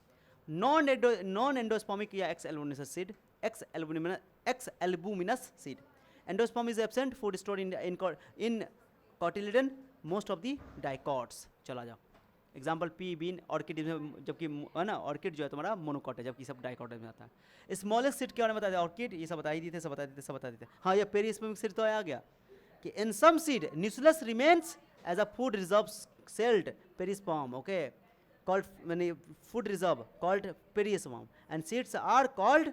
नॉन एंडोस्पर्मिक या x albuminous seed, x albuminous seed. Endosperm is absent, food store in cotyledon most of the dicots. चला जाओ एग्जाम्पल पी बीन, ऑर्किड में, जबकि है ना ऑर्किड जो है तुम्हारा मोनोकॉट है, जबकि सब डाइकॉट में आता है। स्मॉलेस्ट सीड के बारे में बता दें, ऑर्किड ये सब बता ही दी थे, सब बता देते। हाँ, ये पेरिस्पर्मिक सीड तो आ गया कि in some seed nucleus remains as a food reserve called perisperm, okay, called मैंने food reserve called perisperm, and seeds are called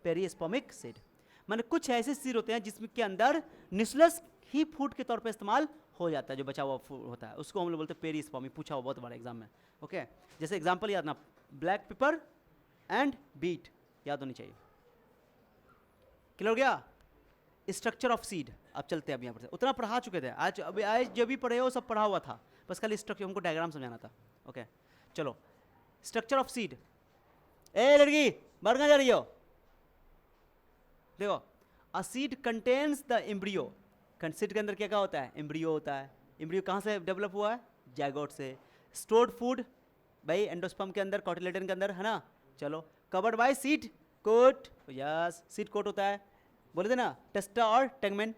perispermic seed. मैंने कुछ ऐसे सीड होते हैं जिसमें के अंदर न्यूक्लियस ही फूड के तौर पर इस्तेमाल हो जाता है, जो बचा हुआ होता है उसको हम लोग बोलते हैं पेरिस्पर्म। पूछा हुआ बहुत बड़ा एग्जाम में, ओके। जैसे एग्जांपल याद ना, ब्लैक पेपर एंड बीट, याद होनी चाहिए। क्लियर हो गया? Structure of seed. अब चलते हैं, अब यहाँ पर उतना पढ़ा चुके थे आज जो भी पढ़े हो सब पढ़ा हुआ था, बस खाली स्ट्रक्चर हमको डायग्राम समझाना था, ओके। चलो स्ट्रक्चर ऑफ सीड। ए लड़की, बाहर कहाँ जा रही हो? देखो, a seed contains the embryo. Seed के अंदर क्या क्या होता है? एम्ब्रियो होता है। एम्ब्रियो कहाँ से डेवलप हुआ है? जायगोट से। स्टोर्ड फूड भाई एंडोस्पर्म के अंदर, कॉटिलेडन के अंदर, है ना। चलो, covered by seed coat, yes, seed coat होता है, बोले थे ना, टेस्टा और टेगमेन।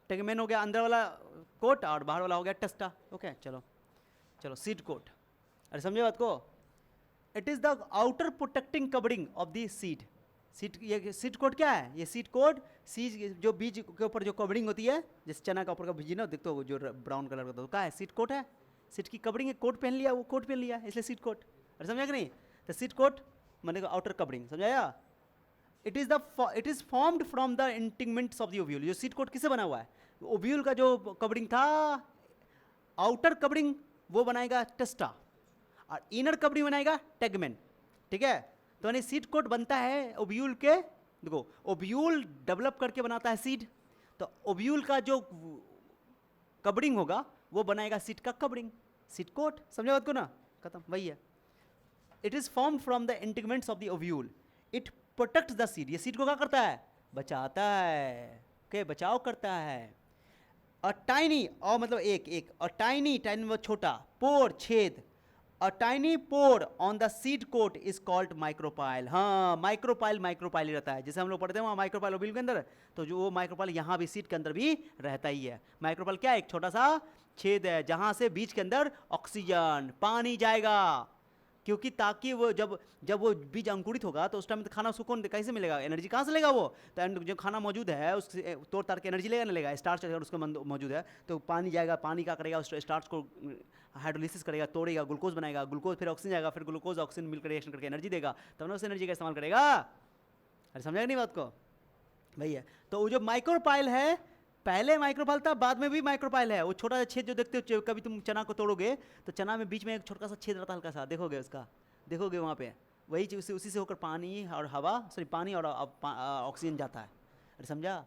टेगमेन हो गया अंदर वाला कोट और बाहर वाला हो गया टेस्टा, ओके। चलो सीड कोट, अरे समझे बात को? It is the outer protecting covering of the seed. Seed, ये सीड कोट क्या है? ये सीड कोट, सीड जो बीज के ऊपर जो कवरिंग होती है, जैसे चना का ऊपर का बीज ना देखते हो जो ब्राउन कलर का, तो क्या है? सीड कोट है। सीड की कवरिंग है, कोट पहन लिया, वो कोट पहन लिया, इसलिए सीड कोट। अरे समझा कि नहीं? तो सीड कोट माने आउटर कवरिंग, समझाया? It is formed from the integuments of the ovule. जो सीड कोट किससे बना हुआ है? ओव्यूल का जो कवरिंग था, आउटर कवरिंग वो बनाएगा टेस्टा और इनर कवरिंग बनाएगा टेगमेन, ठीक है। तो यानी सीड कोट बनता है ओव्यूल के, देखो ओव्यूल डेवलप करके बनाता है सीड, तो ओव्यूल का जो कवरिंग होगा वो बनाएगा सीड का कवरिंग, सीड कोट। समझे बात को ना? खत्म, वही है। It is form from the integuments of the ovule, it protect the seed. ये सीड को क्या करता है? बचाता है, ओके, बचाव करता है। अ टाइनी, और मतलब एक अ टाइनी वो छोटा, पोर छेद, a tiny pore on the seed coat is called micropyle. हाँ, माइक्रोपाइल ही रहता है, जैसे हम लोग पढ़ते हैं वहाँ माइक्रोपाइल ओव्यूल के अंदर, तो जो वो माइक्रोपाइल यहाँ भी सीड के अंदर भी रहता ही है। माइक्रोपाइल क्या है? एक छोटा सा छेद है जहाँ से बीज के अंदर ऑक्सीजन, पानी जाएगा, क्योंकि ताकि वो जब वो बीज अंकुरित होगा तो उस टाइम तो खाना उसको कौन कैसे मिलेगा? एनर्जी कहाँ से लेगा वो? तो जो खाना मौजूद है उससे तोड़ ताड़ के एनर्जी लेगा ना, लेगा। स्टार्च अगर उसके मौजूद है तो पानी जाएगा, पानी क्या करेगा? उस स्टार्च को हाइड्रोलिसिस करेगा, तोड़ेगा, ग्लूकोज बनाएगा, ग्लूकोज फिर ऑक्सीजन जाएगा, फिर ग्लूकोज ऑक्सीजन मिलकर रिएक्शन करके एनर्जी देगा, तब ना उस एनर्जी का इस्तेमाल करेगा। अरे समझा नहीं बात को? भैया, तो वो जो माइक्रोपाइल है, पहले माइक्रोपाइल था, बाद में भी माइक्रोपाइल है। वो छोटा सा छेद जो देखते हो, कभी तुम चना को तोड़ोगे तो चना में बीच में एक छोटा सा छेद रहता है, हल्का सा, देखोगे उसका, देखोगे वहाँ पे, वही चीज उसी से होकर पानी और हवा, सॉरी पानी और ऑक्सीजन जाता है। अरे समझा?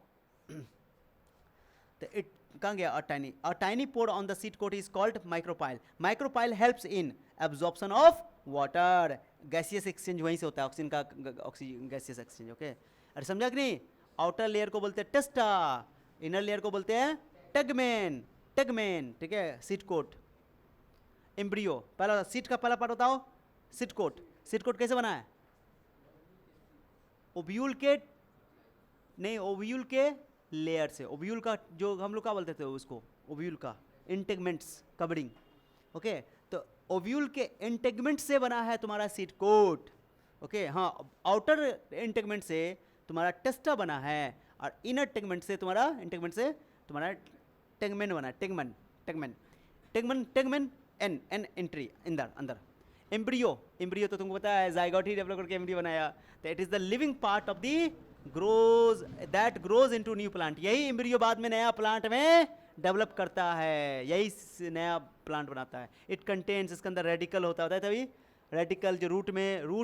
तो इट कहाँ गया? A tiny pore on the seed coat is called micropyle. Micropyle helps in absorption of water, gaseous exchange वहीं से होता है, ऑक्सीजन का ऑक्सीजन गैसियस एक्सचेंज, ओके। अरे समझा कि नहीं? आउटर लेयर को बोलते हैं टेस्टा, इनर लेयर को बोलते हैं टेगमेन, ठीक है। सीड कोट, एम्ब्रियो, पहला सीड का पहला पार्ट बताओ, सीड कोट। सीड कोट कैसे बना है? ओव्यूल के नहीं, ओव्यूल के लेयर से, ओव्यूल का जो हम लोग क्या बोलते थे उसको, ओव्यूल का इंटीगमेंट्स कवरिंग, ओके। तो ओव्यूल के इंटेगमेंट से बना है तुम्हारा सीड कोट, ओके हाँ, आउटर इंटेगमेंट से तुम्हारा टेस्टा बना है, और इनर टेगमेंट से तुम्हारा टेगमेन बना है, टेगमेन एन एंट्री अंदर। एम्ब्रियो तो तुमको पता है, जाइगोट ही डेवलप करके एम्ब्रियो बनाया, तो it is the living part of the grows into new plant. यही एम्ब्रियो बाद में नया प्लांट में डेवलप करता है, यही नया प्लांट बनाता है। इट कंटेन्स, इसके अंदर रेडिकल होता है तभी रेडिकल जो रूट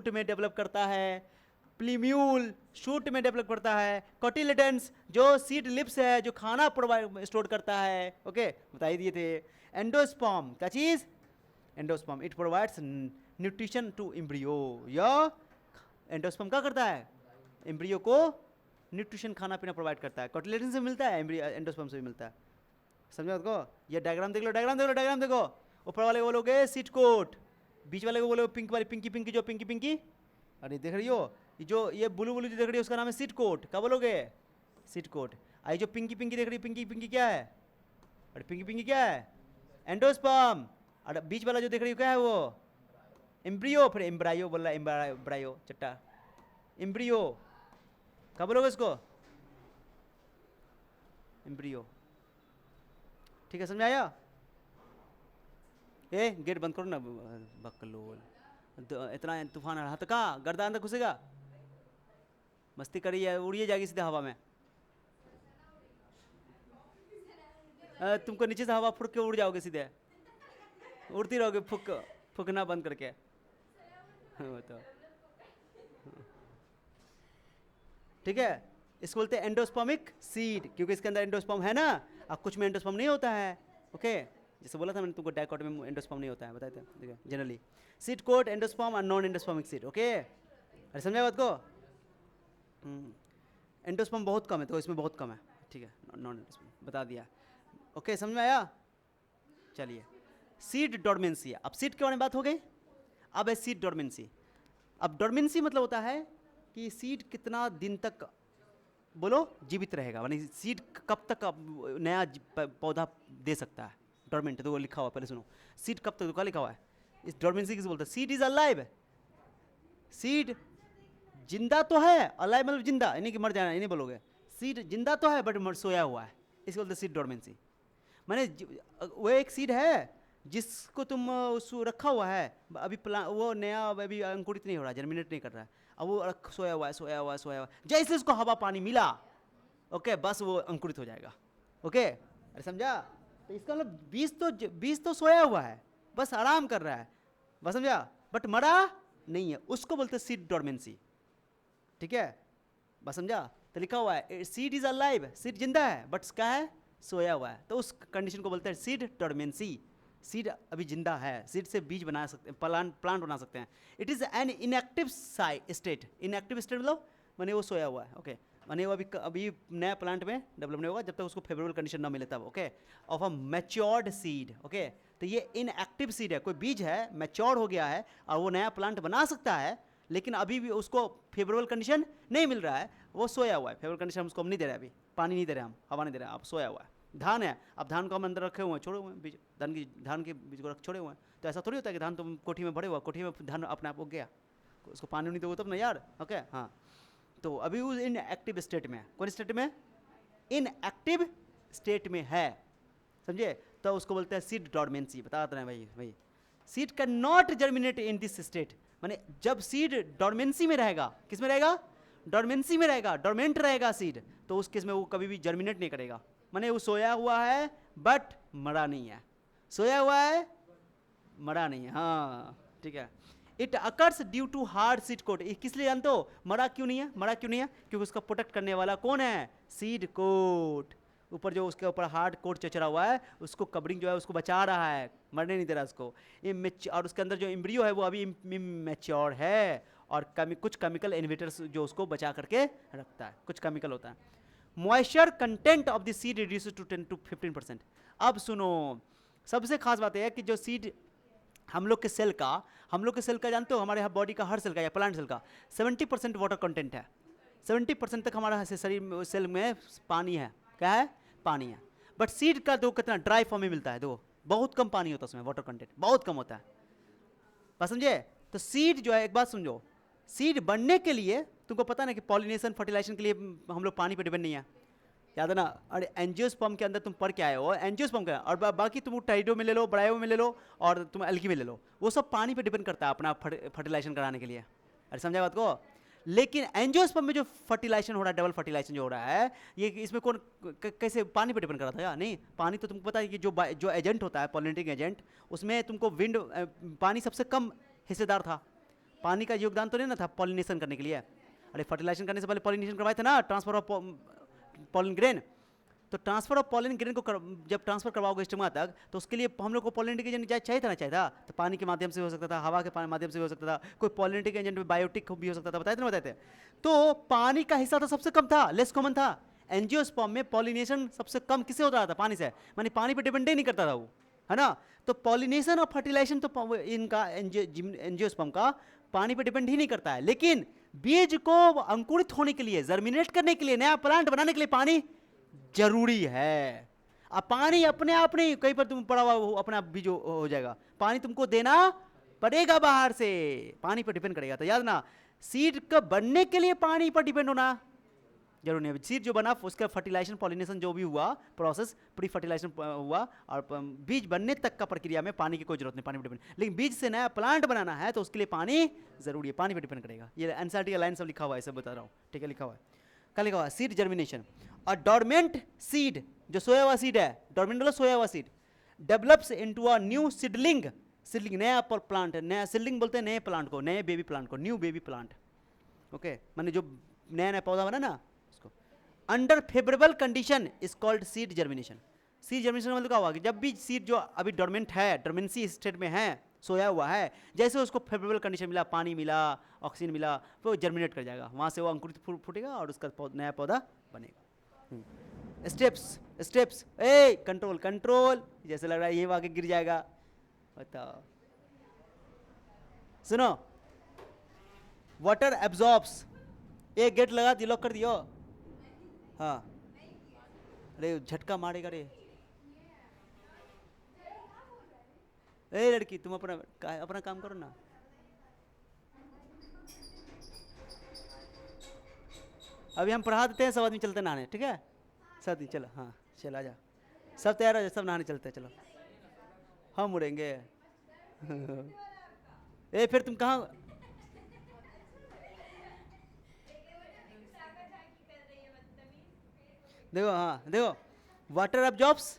में डेवलप करता है, प्लीम्यूल शूट में डेवलप करता है, कोटिलेडन्स जो सीड लिप्स है जो खाना स्टोर करता है, ओके बता ही दिए थे। एंडोस्पर्म क्या चीज, endosperm it provides nutrition to embryo, या एंडोस्पर्म क्या करता है, एम्ब्रियो को न्यूट्रिशन खाना पीना प्रोवाइड करता है। कोटिलेडन से मिलता है, एंडोस्पर्म से भी मिलता है, समझो उसको। ये डायग्राम देख लो, डायग्राम देखो, ऊपर वाले को बोलोगे सीड कोट, बीच वाले को बोलोगे पिंक वाली, पिंकी जो पिंकी, अरे देख रही हो जो ये ब्लू जो देख रही है उसका नाम है सीड कोट, क्या बोलोगे, सीड कोट। आई जो पिंकी देख रही है, पिंकी क्या है, अरे पिंकी क्या है, एंडोस्पर्म। और बीच वाला जो देख रही हो क्या है वो, एम्ब्रियो, फिर एम्ब्रायो बोल रहा है, एम्ब्रायो चट्टा, एम्ब्रियो क्या बोलोगे इसको, एम्ब्रियो, ठीक है समझ आया। ए गेट बंद करो ना बकलोल, इतना तूफान आ रहा था, कहाँ गर्दा अंदर घुसेगा, मस्ती करी है, उड़िए जाएगी सीधे हवा में, तुमको नीचे से हवा फूक के उड़ जाओगे सीधे, उड़ती रहोगे फूकना बंद करके। तो ठीक है, इसको बोलते हैं एंडोस्पर्मिक सीड, क्योंकि इसके अंदर एंडोस्पर्म है ना, अब कुछ में एंडोस्पर्म नहीं होता है, ओके जैसे बोला था मैंने तुमको, डाइकोट में एंडोस्पर्म नहीं होता है, बताए थे जनरली। सीड कोट, एंडोस्पर्म और नॉन एंडोस्पर्मिक सीड, ओके अरे समझा बात को। एंडोस्पर्म बहुत कम है, तो इसमें बहुत कम है, ठीक है, नॉन एंडोस्पर्म बता दिया, ओके समझ में आया। चलिए सीड डोरमेंसी, अब सीड के बारे में बात हो गई, अब है सीड डोरमेंसी। अब डोरमेंसी मतलब होता है कि सीड कितना दिन तक बोलो जीवित रहेगा, यानी सीड कब तक नया पौधा दे सकता है, डोरमेंट तो वो लिखा हुआ, पहले सुनो, सीड कब तक, क्या लिखा हुआ है, इस डोरमेंसी किसे बोलते हैं, सीड इज अलाइव, सीड जिंदा तो है, अलाइव मतलब जिंदा, यानी कि मर जाना, ये नहीं बोलोगे, सीड जिंदा तो है बट सोया हुआ है, इसको बोलते हैं सीड डोरमेंसी। माने वो एक सीड है जिसको तुम रखा हुआ है, अभी वो नया अभी अंकुरित नहीं हो रहा, जर्मिनेट नहीं कर रहा है, अब वो सोया हुआ है, जैसे उसको हवा पानी मिला, ओके बस वो अंकुरित हो जाएगा, ओके अरे समझा। तो इसका मतलब बीज तो सोया हुआ है, बस आराम कर रहा है, बस समझा, बट मरा नहीं है, उसको बोलते हैं सीड डोरमेंसी, ठीक है बस समझा। तो लिखा हुआ है सीड इज अलाइव, सीड जिंदा है बट क्या है, सोया हुआ है, तो उस कंडीशन को बोलते हैं सीड डोरमेंसी। सीड अभी जिंदा है, सीड से बीज बना सकते हैं, प्लांट बना सकते हैं। It is an inactive state, inactive state मतलब माने वो सोया हुआ है, ओके माने वो अभी नया प्लांट में डेवलप नहीं होगा जब तक उसको फेवरेबल कंडीशन ना मिले तब, okay of a matured seed, okay तो ये इनएक्टिव सीड है, कोई बीज है मैच्योर हो गया है और वो नया प्लांट बना सकता है, लेकिन अभी भी उसको फेवरेबल कंडीशन नहीं मिल रहा है, वो सोया हुआ है, फेवरेबल कंडीशन हम उसको हम नहीं दे रहे, अभी पानी नहीं दे रहे, हम हवा नहीं दे रहे, अब सोया हुआ है। धान है, अब धान को हम अंदर रखे हुए हैं, छोड़े हुए हैं बीज, धान के बीज को छोड़े हुए हैं, तो ऐसा थोड़ी होता है कि धान तुम कोठी में भरे हुआ, कोठी में धान अपने आप उग गया, उसको पानी नहीं दो तब ना यार, ओके हाँ। तो अभी वो इन एक्टिव स्टेट में है, कौन स्टेट में, इन एक्टिव स्टेट में है, समझे, तो उसको बोलते हैं सीड डोरमेंसी। बता रहे हैं भाई seed can not germinate in this state, माने जब सीड डोरमेंसी में रहेगा, किस में रहेगा, डोरमेंसी में रहेगा, डोरमेंट रहेगा सीड, तो उस केस में वो कभी भी जर्मिनेट नहीं करेगा, माने वो सोया हुआ है बट मरा नहीं है, सोया हुआ है मरा नहीं है, हाँ ठीक है। It occurs due to hard seed coat, किस लिए जानते हो मरा क्यों नहीं है, क्योंकि उसका प्रोटेक्ट करने वाला कौन है, सीड कोट, ऊपर जो उसके ऊपर हार्ड कोट चचरा हुआ है उसको कवरिंग जो है उसको बचा रहा है, मरने नहीं दे रहा उसको, और उसके अंदर जो एम्ब्रियो है वो अभी मैच्योर है, और कुछ केमिकल इन्वेटर्स जो उसको बचा करके रखता है, कुछ केमिकल होता है। Moisture content of the seed reduce to 10 to 15%। अब सुनो, सबसे खास बात यह है कि जो सीड हम लोग के सेल का जानते हो, हमारे यहाँ बॉडी का हर सेल का या प्लांट सेल का 70% वाटर कंटेंट है, 70% तक हमारा शरीर सेल में पानी है, क्या है, पानी है, बट सीड का दो कितना ड्राई फॉर्म में मिलता है, दो बहुत कम पानी होता है उसमें, वाटर कंटेंट बहुत कम होता है, बात समझे? तो सीड जो है, एक बात समझो, सीड बनने के लिए तुमको पता ना कि पॉलिनेशन फर्टिलाइजेशन के लिए हम लोग पानी पे डिपेंड नहीं है, याद है ना? अरे एंजियोस्पर्म के अंदर तुम पढ़ के आए हो, एंजियोस्पर्म का, और बाकी तुम टाइडो में ले लो, ब्रायो में ले लो, और तुम एल्गी में ले लो, वो सब पानी पे डिपेंड करता है अपना फर्टिलाइजेशन कराने के लिए। अरे समझा बात को? लेकिन एंजियोस्पर्म में जो फर्टिलाइजेशन हो रहा है, डबल फर्टिलाइजेशन जो हो रहा है, ये इसमें कौन कैसे पानी पे डिपेंड कर रहा था या नहीं? पानी तो तुमको पता है कि जो एजेंट होता है, पॉलिनेटिंग एजेंट, उसमें तुमको विंड, पानी सबसे कम हिस्सेदार था। पानी का योगदान तो नहीं ना था पॉलिनेशन करने के लिए। अरे फर्टिलाइजेशन करने से पहले पॉलिनेशन करवाए थे ना, ट्रांसफर ऑफ पॉलिन ग्रेन। तो ट्रांसफर ऑफ पॉलिन ग्रेन को जब ट्रांसफर करवाओगे स्टिग्मा तक, तो उसके लिए हम लोग को पॉलिनेटिक एजेंट चाहिए था ना? चाहिए था। तो पानी के माध्यम से हो सकता था, हवा के माध्यम से हो सकता था, कोई पॉलिनेटिक एजेंट में बायोटिक भी हो सकता था, बताए थे ना? बताए थे। तो पानी का हिस्सा तो सबसे कम था, लेस कॉमन था। एंजियोस्पर्म में पॉलिनेशन सबसे कम किससे होता रहा था? पानी से, मानी पानी पे डिपेंड ही नहीं करता था वो, है ना? तो पॉलिनेशन और फर्टिलाइजेशन तो इनका एंजियोस्पर्म का पानी पे डिपेंड ही नहीं करता है। लेकिन बीज को अंकुरित होने के लिए, जर्मिनेट करने के लिए, नया प्लांट बनाने के लिए पानी जरूरी है। अब पानी अपने आप नहीं, कहीं पर तुम पड़ा हुआ अपने आप बीज हो जाएगा, पानी तुमको देना पड़ेगा बाहर से, पानी पर डिपेंड करेगा। तो याद ना, सीड का बनने के लिए पानी पर डिपेंड होना जरूर नहीं है। सीड जो बना उसका फर्टिलाइजेशन, पॉलिनेशन जो भी हुआ प्रोसेस, प्री फर्टिलाइजेशन हुआ, और बीज बनने तक का प्रक्रिया में पानी की कोई जरूरत नहीं, पानी पर डिपेंड। लेकिन बीज से नया प्लांट बनाना है तो उसके लिए पानी जरूरी है, पानी पर डिपेंड करेगा। ये एनसीईआरटी का लाइन सब लिखा हुआ है, सब बता रहा हूँ, ठीक है? लिखा हुआ है, क्या लिखा हुआ है? Seed germination. और डोरमेंट सीड, जो सोया हुआ सीड है, डोरमेंट मतलब सोया हुआ seed, develops into a new seedling. Seedling नया प्लांट, नया सीडलिंग बोलते हैं नए प्लांट को, नए बेबी प्लांट को, न्यू बेबी प्लांट। ओके, माने जो नया नया पौधा बना ना, उसको under favourable condition is called seed germination. Seed germination मतलब क्या हुआ कि जब भी सीड जो अभी डोरमेंट है, डोरमेंसी स्टेट में है, सोया हुआ है, जैसे उसको फेवरेबल कंडीशन मिला, पानी मिला, ऑक्सीजन मिला, तो वो जर्मिनेट कर जाएगा, वहाँ से वो अंकुरित फूटेगा और उसका नया पौधा बनेगा। स्टेप्स स्टेप्स, ए कंट्रोल कंट्रोल, जैसे लग रहा है ये आगे गिर जाएगा, बताओ। सुनो, वाटर एब्जॉर्ब्स, एक गेट लगा दियो, लॉक कर दियो। हाँ, अरे झटका मारेगा रे। ए लड़की, तुम अपना काम करो ना। अभी हम पढ़ा देते हैं, सब आदमी चलते नहाने, ठीक है? सब आदमी चलो, हाँ चल, आ जा, सब तैयार हो जाए, सब नहाने चलते हैं, चलो। हम मुड़ेंगे। ए फिर तुम कहाँ? देखो, हाँ देखो, वाटर एब्जॉर्ब्स,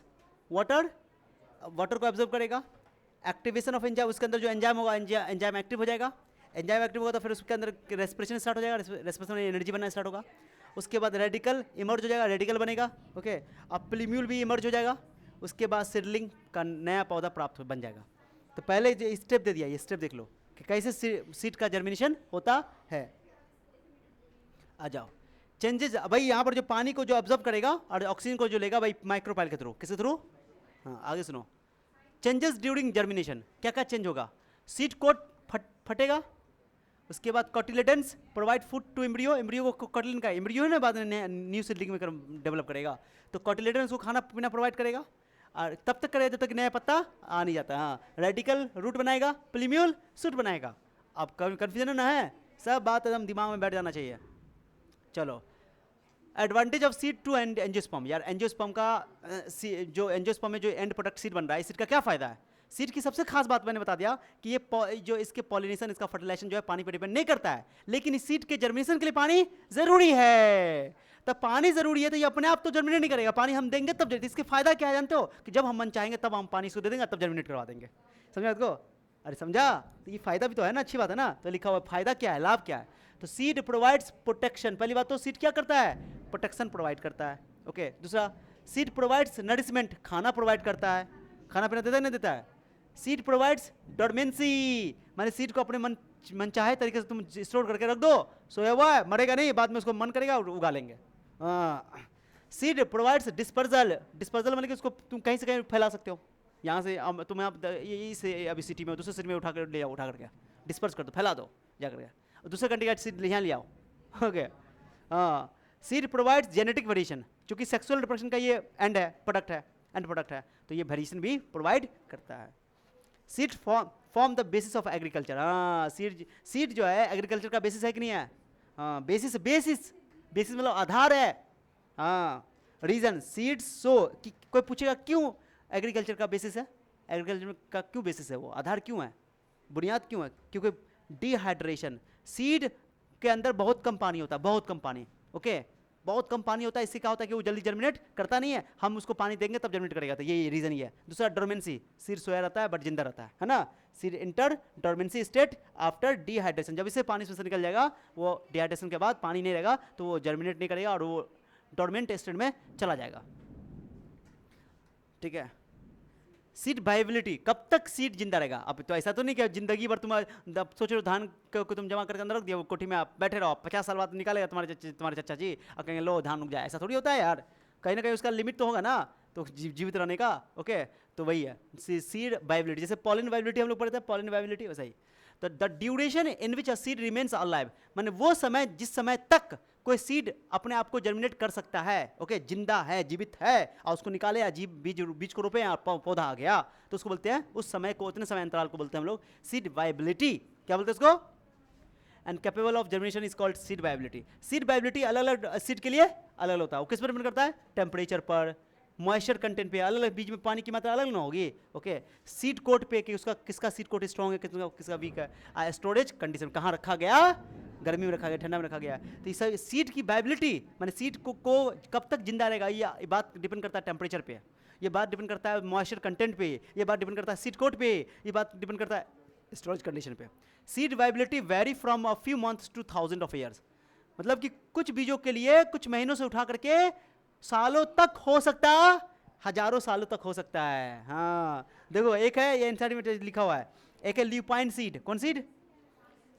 वाटर वाटर को एब्जॉर्ब करेगा, एक्टिवेशन ऑफ एंजाइम, उसके अंदर जो एंजाइम होगा, एंजाइम एक्टिव हो जाएगा, एंजाइम एक्टिव होगा तो फिर उसके अंदर रेस्पिरेशन स्टार्ट हो जाएगा, रेस्पिरेशन में एनर्जी बनना स्टार्ट होगा। उसके बाद रेडिकल इमर्ज हो जाएगा, रेडिकल बनेगा, ओके। अब प्लीम्यूल भी इमर्ज हो जाएगा, उसके बाद सीडलिंग का नया पौधा प्राप्त बन जाएगा। तो पहले जो स्टेप दे दिया, ये स्टेप देख लो कि कैसे सीड का जर्मिनेशन होता है। आ जाओ, चेंजेस भाई, यहाँ पर जो पानी को जो ऑब्जर्व करेगा और ऑक्सीजन को जो लेगा भाई माइक्रोपाइल के थ्रू, किसके थ्रू? हाँ, आगे सुनो, चेंजेस ड्यूरिंग जर्मिनेशन, क्या क्या चेंज होगा? सीड कोट फटेगा, उसके बाद cotyledons provide food to embryo, embryo को कॉटिलिन का एम्ब्रियो है ना, बाद में न्यू सीडलिंग में डेवलप करेगा, तो कॉटिलेडन्स को खाना पीना प्रोवाइड करेगा, और तब तक करेगा जब तक नया पत्ता आ नहीं जाता। हाँ, रेडिकल रूट बनाएगा, प्लीम्यूल सूट बनाएगा। अब कन्फ्यूजन ना है, सब बात एकदम दिमाग में बैठ जाना चाहिए। चलो, advantage of seed to angiosperm, यार एंजियोस्पर्म का जो एंजियोस्पर्म में जो एंड प्रोडक्ट सीड बन रहा है, सीड का क्या फायदा है? सीड की सबसे खास बात मैंने बता दिया कि ये जो इसके पॉलिनेशन, इसका फर्टिलाइजेशन जो है पानी पर डिपेंड नहीं करता है, लेकिन इस सीड के जर्मिनेशन के लिए पानी जरूरी है। तब पानी जरूरी है तो ये अपने आप तो जर्मिनेट नहीं करेगा, पानी हम देंगे तब। इसके फायदा क्या है जानते हो? कि जब हम मन चाहेंगे तब हम पानी इसको दे देंगे, तब जर्मिनेट करवा देंगे। समझा इसको? अरे समझा? तो ये फायदा भी तो है ना, अच्छी बात है ना। तो लिखा हुआ फायदा क्या है, लाभ क्या है? तो सीड प्रोवाइड्स प्रोटेक्शन, पहली बात तो सीड क्या करता है? प्रोटेक्शन प्रोवाइड करता है, ओके। दूसरा, सीड प्रोवाइड्स नरिशमेंट, खाना प्रोवाइड करता है, खाना पीना देता है नहीं देता है? सीड प्रोवाइड्स डोरमेंसी, माने सीड को अपने मन चाहे तरीके से तुम स्टोर करके रख दो, सोया हुआ है, मरेगा नहीं, बाद में उसको मन करेगा उगा लेंगे। सीड प्रोवाइड्स डिस्पर्जल, डिस्पर्जल मतलब कि उसको तुम कहीं से कहीं फैला सकते हो, यहाँ से तुम यहाँ यही से अभी सिटी में दूसरे सिटी में उठा कर ले जाओ, उठा करके डिस्पर्स कर दो, फैला दो जा करके, और दूसरे कंट्री का सीड यहाँ ले आओ, ओके। हाँ, सीड प्रोवाइड्स जेनेटिक वेरिएशन, चूंकि सेक्सुअल रिप्रोडक्शन का ये एंड है, प्रोडक्ट है, एंड प्रोडक्ट है, तो ये वेरिएशन भी प्रोवाइड करता है। Seed form the basis of agriculture. हाँ, सीड जो है एग्रीकल्चर का बेसिस है कि नहीं है? हाँ, बेसिस बेसिस बेसिस मतलब आधार है। हाँ, रीजन सीड सो कि कोई पूछेगा क्यों एग्रीकल्चर का बेसिस है, एग्रीकल्चर का क्यों बेसिस है, वो आधार क्यों है, बुनियाद क्यों है? क्योंकि डिहाइड्रेशन, सीड के अंदर बहुत कम पानी होता है, बहुत कम पानी, ओके, बहुत कम पानी होता है। इससे क्या होता है कि वो जल्दी जर्मिनेट करता नहीं है, हम उसको पानी देंगे तब जर्मिनेट करेगा, तो ये रीजन ही है। दूसरा डोरमेंसी, सीड सोया रहता है बट जिंदा रहता है ना। Seed inter dormancy state after dehydration, जब इसे पानी से निकल जाएगा, वो डिहाइड्रेशन के बाद पानी नहीं रहेगा तो वो जर्मिनेट नहीं करेगा और वो डोरमेंट स्टेट में चला जाएगा, ठीक है। सीड वाइबिलिटी, कब तक सीड जिंदा रहेगा? अब तो ऐसा तो नहीं कि जिंदगी भर तुम सोच रहे हो धान को तुम जमा करके अंदर रख दिया, वो कोठी में आप बैठे रहो, 50 साल बाद निकालेगा तुम्हारे चचा जी और कहेंगे लो धान उग जाए, ऐसा थोड़ी होता है यार, कहीं ना कहीं उसका लिमिट तो होगा ना, तो जीवित रहने का, ओके। तो वही है सीड वाइबिलिटी, जैसे पॉलिन वाइबिलिटी हम लोग पढ़ते हैं, पॉलिन वाइबिलिटी वैसा ही। तो the duration in which a seed remains alive, माने वो समय जिस समय तक कोई सीड अपने आप को जर्मिनेट कर सकता है, ओके, जिंदा है, जीवित है, और उसको निकाले या बीज को रोपे या पौधा आ गया, तो उसको बोलते हैं, उस समय को, उतने समय अंतराल को बोलते हैं हम लोग सीड वाइबिलिटी। क्या बोलते हैं उसको? And capable of germination is called seed viability. Seed viability अलग अलग सीड के लिए अलग अलग होता है, वो किस पर डिपेंड करता है? टेम्परेचर पर, मॉइस्चर कंटेंट पे, अलग अलग बीज में पानी की मात्रा अलग ना होगी, ओके। सीड कोट पे कि उसका किसका सीड कोट स्ट्रॉन्ग है, किसका वीक है। स्टोरेज कंडीशन, कहाँ रखा गया, गर्मी में रखा गया, ठंडा में रखा गया। तो इस सीड की वाइबिलिटी माने सीड को कब तक जिंदा रहेगा, ये बात डिपेंड करता है टेम्परेचर पे, ये बात डिपेंड करता है मॉइस्चर कंटेंट पे, ये बात डिपेंड करता है सीड कोट पे, ये बात डिपेंड करता है स्टोरेज कंडीशन पे। Seed viability very from a few months two thousand of years, मतलब कि कुछ बीजों के लिए कुछ महीनों से उठा करके सालों तक हो सकता है, हजारों सालों तक हो सकता है। हाँ देखो, एक है ये एनसीईआरटी में लिखा हुआ है, एक है ल्यूपाइन सीड। कौन seed?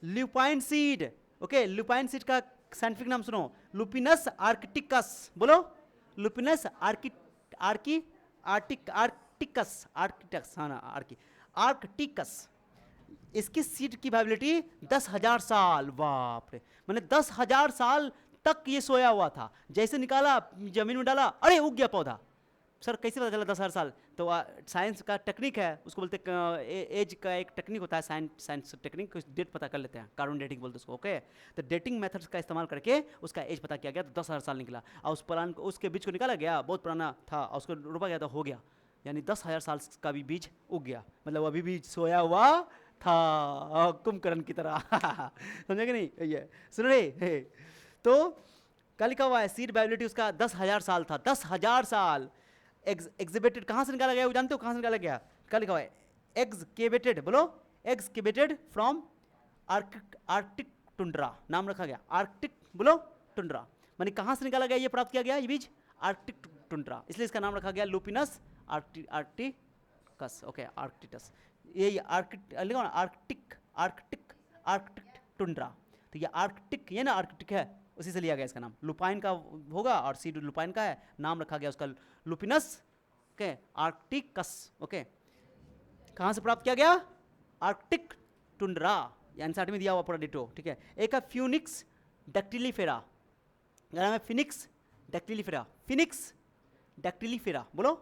Lupin seed, okay. Lupin seed का साइंटिफिक नाम सुनो, लुपिनस आर्कटिकस। बोलो, लुपिनस आर्कटिकस, हाँ ना, आर्कटिकस। इसकी सीड की वाइबिलिटी 10,000 साल, बाप रे, मैंने 10,000 साल तक ये सोया हुआ था, जैसे निकाला जमीन में डाला, अरे उग गया पौधा। सर कैसे पता चला 10,000 साल? तो साइंस का टेक्निक है, उसको बोलते हैं एज का एक टेक्निक होता है, साइंस टेक्निक, डेट पता कर लेते हैं, कार्बन डेटिंग बोलते हैं उसको, ओके। तो डेटिंग मेथड्स का इस्तेमाल करके उसका एज पता किया गया, तो 10,000 साल निकला, और उस प्लान को, उसके बीज को निकाला गया, बहुत पुराना था, और उसको रोपा गया तो हो गया, यानी 10,000 साल का भी बीज उग गया, मतलब अभी भी सोया हुआ था, कुंभकर्ण की तरह। समझे कि नहीं? ये सुन रहे? तो कल लिखा हुआ है सीड वाइबिलिटी उसका 10,000 साल था, 10,000 साल। एग्जिबिटेड कहाँ से निकाला गया, वो जानते हो कहाँ से निकाला गया? क्या लिखा हुआ है? एक्सकेवेटेड, बोलो, एक्सकेवेटेड फ्रॉम आर्कटिक टुंड्रा, नाम रखा गया आर्कटिक, बोलो, टुंड्रा, मानी कहाँ से निकाला गया, ये प्राप्त किया गया ये बीज? आर्कटिक टुंड्रा, इसलिए इसका नाम रखा गया लुपिनस आर्कटिकस, ओके, आर्कटिकस। ये आर्कटिक टुंड्रा, तो ये आर्कटिक, ये ना आर्कटिक है, उसी से लिया गया इसका नाम, लुपाइन का होगा और सीड लुपाइन का है, नाम रखा गया उसका लुपिनस, ओके, आर्कटिकस, ओके। कहाँ से प्राप्त किया गया? आर्कटिक टुंड्रा, एनसीईआरटी में दिया हुआ पूरा डिटो, ठीक है। एक है फ्यूनिक्स डैक्टिलीफेरा, नाम है फिनिक्स डैक्टिलीफेरा, फिनिक्स डैक्टिलीफेरा, बोलो,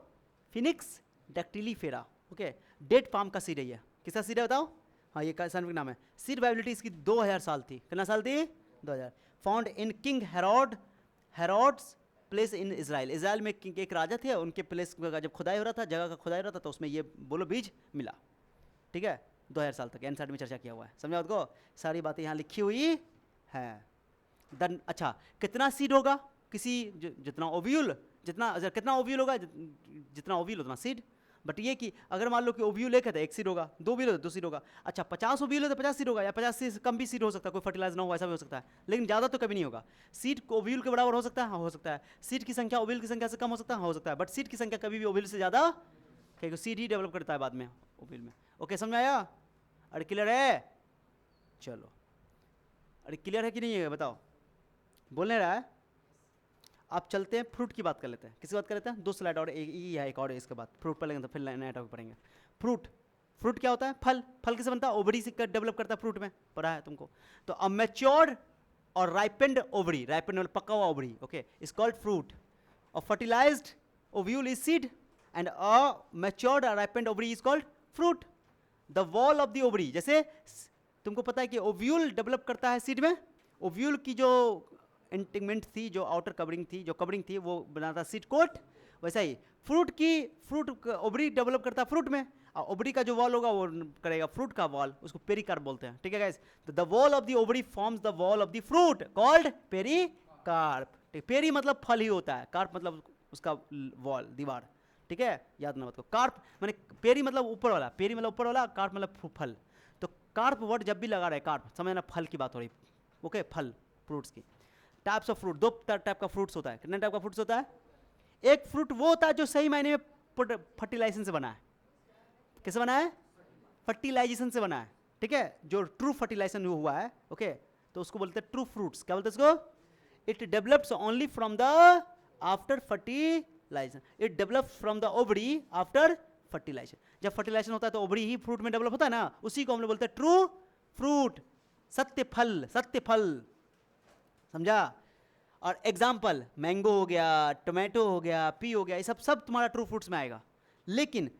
Phoenix dactylifera, okay. Date palm का सीड है ये, किसका सीड है बताओ? हाँ, ये साइंटिफिक नाम है। सीड वाइबिलिटी इसकी 2000 साल थी, कितना साल थी? 2000। Found in King Herod's place in Israel, Israel में एक राजा थे, उनके प्लेस का जब खुदाई हो रहा था, जगह का खुदाई हो रहा था, तो उसमें ये बोलो बीज मिला, ठीक है। 2000 साल तक एनसीईआरटी में चर्चा किया हुआ है, समझा आपको? सारी बातें यहाँ लिखी हुई है। अच्छा, कितना सीड होगा किसी, जितना ओव्यूल, कितना ओव्यूल होगा, जितना ओव्यूल उतना सीड। बट ये कि अगर मान लो कि ओव्यूल एक है तो एक सीड होगा, 2 ओव्यूल है तो 2 सीड होगा। अच्छा, 50 ओव्यूल है तो 50 सीड होगा, या 50 से कम भी सीड हो सकता है, कोई फर्टिलाइज ना हो ऐसा भी हो सकता है, लेकिन ज़्यादा तो कभी नहीं होगा। सीड ओव्यूल के बराबर हो सकता है, हाँ हो सकता है। सीड की संख्या ओव्यूल की संख्या से कम हो सकता है, हाँ हो सकता है, बट सीड की संख्या कभी भी ओव्यूल से ज़्यादा, क्योंकि सीड ही डेवलप करता है बाद में ओव्यूल में, ओके, समझ आया? अरे क्लियर है? चलो, अरे क्लियर है कि नहीं है बताओ? बोलने रहा है। आप चलते हैं, फ्रूट की बात कर लेते हैं। किसी बात कर लेते हैं? 2 स्लाइड और एक और है, इसके बाद फ्रूट पर लेंगे तो फिर नया टॉपिक पढ़ेंगे। फ्रूट क्या होता है? फल किसे बनता है? ओवरी से डेवलप करता है, फ्रूट में पढ़ा है तुमको। तो अ मैच्योर्ड और राइपेंड ओवरी, राइपेंड मतलब पका हुआ ovary, okay, is called fruit. और fertilised ovule is seed, and a matured और ripened ovary is called fruit. The wall of the ovary, जैसे तुमको पता है कि ओव्यूल डेवलप करता है सीड में, ओव्यूल की जो इंटीगमेंट थी, जो आउटर कवरिंग थी, जो कवरिंग थी, वो बनाता सीड कोट। वैसा ही फ्रूट ओवरी डेवलप करता है फ्रूट में, और ओवरी का जो वॉल होगा वो करेगा फ्रूट का वॉल, उसको पेरिकार्प बोलते हैं। ठीक है गाइस, तो the wall of the ovary forms the wall of the fruit called pericarp. Peri मतलब फल ही होता है, कार्प मतलब उसका वॉल, दीवार। ठीक है, याद ना मत को। कार्प माने पेरी मतलब ऊपर वाला, पेरी मतलब ऊपर वाला, कार्प मतलब फल। तो कार्प वर्ड जब भी लगा रहे, कार्प समझना फल की बात हो रही। ओके, फल, फ्रूट्स की। टाइप्स ऑफ फ्रूट, 2 टाइप का फ्रूट्स होता है। कितने टाइप का फ्रूट्स होता है? एक फ्रूट वो होता है जो सही मायने में फर्टिलाइजेशन से बना है। कैसे बना है? फर्टिलाइजेशन से बना है। ठीक है, जो ट्रू फर्टिलाइजेशन हुआ है, ओके, तो उसको बोलते हैं ट्रू फ्रूट्स। क्या बोलते हैं उसको? It develops only from the after fertilization, it develops from the ovary after fertilization. जब फर्टिलाइजेशन होता है तो ओवरी ही फ्रूट में डेवलप होता है ना, उसी को हम लोग बोलते हैं ट्रू फ्रूट, सत्य फल, सत्य फल। समझा? और एग्जाम्पल, मैंगो हो गया, टोमेटो हो गया, पी हो गया, ये सब तुम्हारा ट्रू फ्रूट्स में आएगा। लेकिन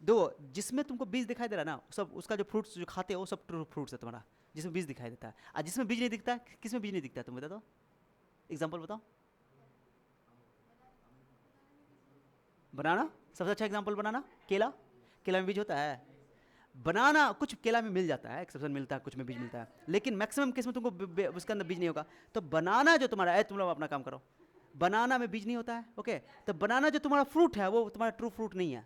दो जिसमें तुमको बीज दिखाई दे रहा है ना, सब उसका जो फ्रूट्स जो खाते हो वो सब ट्रू फ्रूट्स है तुम्हारा, जिसमें बीज दिखाई देता है। और जिसमें बीज नहीं दिखता है, किसमें बीज नहीं दिखता है तुम बता दो, एग्जाम्पल बताओ। बनाना सबसे अच्छा एग्जाम्पल, बनाना। केला, केला में बीज होता है? बनाना कुछ केला में मिल जाता है, एक्सेप्शन मिलता है, कुछ में बीज मिलता है, लेकिन मैक्सिमम केस में तुमको उसके अंदर बीज नहीं होगा। तो बनाना जो तुम्हारा है, तुम लोग अपना काम करो, बनाना में बीज नहीं होता है। ओके, तो बनाना जो तुम्हारा फ्रूट है वो तुम्हारा ट्रू फ्रूट नहीं है।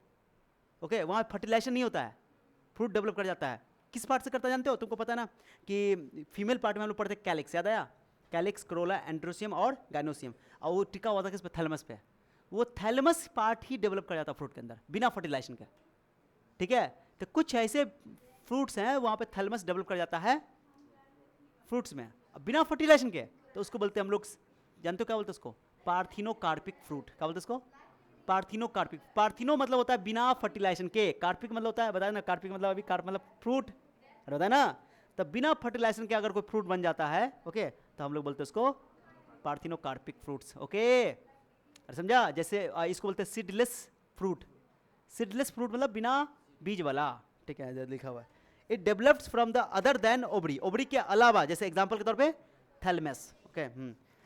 ओके, वहाँ फर्टिलाइजेशन नहीं होता है, फ्रूट डेवलप कर जाता है। किस पार्ट से करता जानते हो? तुमको पता है ना कि फीमेल पार्ट में हम लोग पढ़ते हैं कैलिक्स, याद आया? कैलिक्स, क्रोला, एंड्रोसियम और गाइनोसियम, और वो टिका हुआ था किस पे? थैलमस पे। वो थैलमस पार्ट ही डेवलप कर जाता है फ्रूट के अंदर बिना फर्टिलाइजेशन के। ठीक है, तो कुछ ऐसे फ्रूट्स हैं वहाँ पे थैलमस डेवलप कर जाता है फ्रूट्स में बिना फर्टिलाइजेशन के, तो उसको बोलते हैं हम लोग, जानते हो क्या बोलते हैं उसको? Parthenocarpic fruit. क्या बोलते हैं उसको? पार्थिनोकार्पिक। पार्थिनो मतलब होता है बिना फर्टिलाइजेशन के, कार्पिक मतलब होता है, बताया ना, कार्पिक मतलब अभी कार्प मतलब फ्रूट, अरे बताया ना, तब बिना फर्टिलाइजेशन के अगर कोई फ्रूट बन जाता है, ओके, तो हम लोग बोलते हैं उसको पार्थिनोकार्पिक फ्रूट्स। ओके, अरे समझा? जैसे इसको बोलते हैं सीडलेस फ्रूट। सीडलेस फ्रूट मतलब बिना बीज वाला। ठीक है, इधर लिखा हुआ है it develops from the other than ovary, ovary के अलावा, जैसे एग्जांपल के तौर पे thalamus. Okay,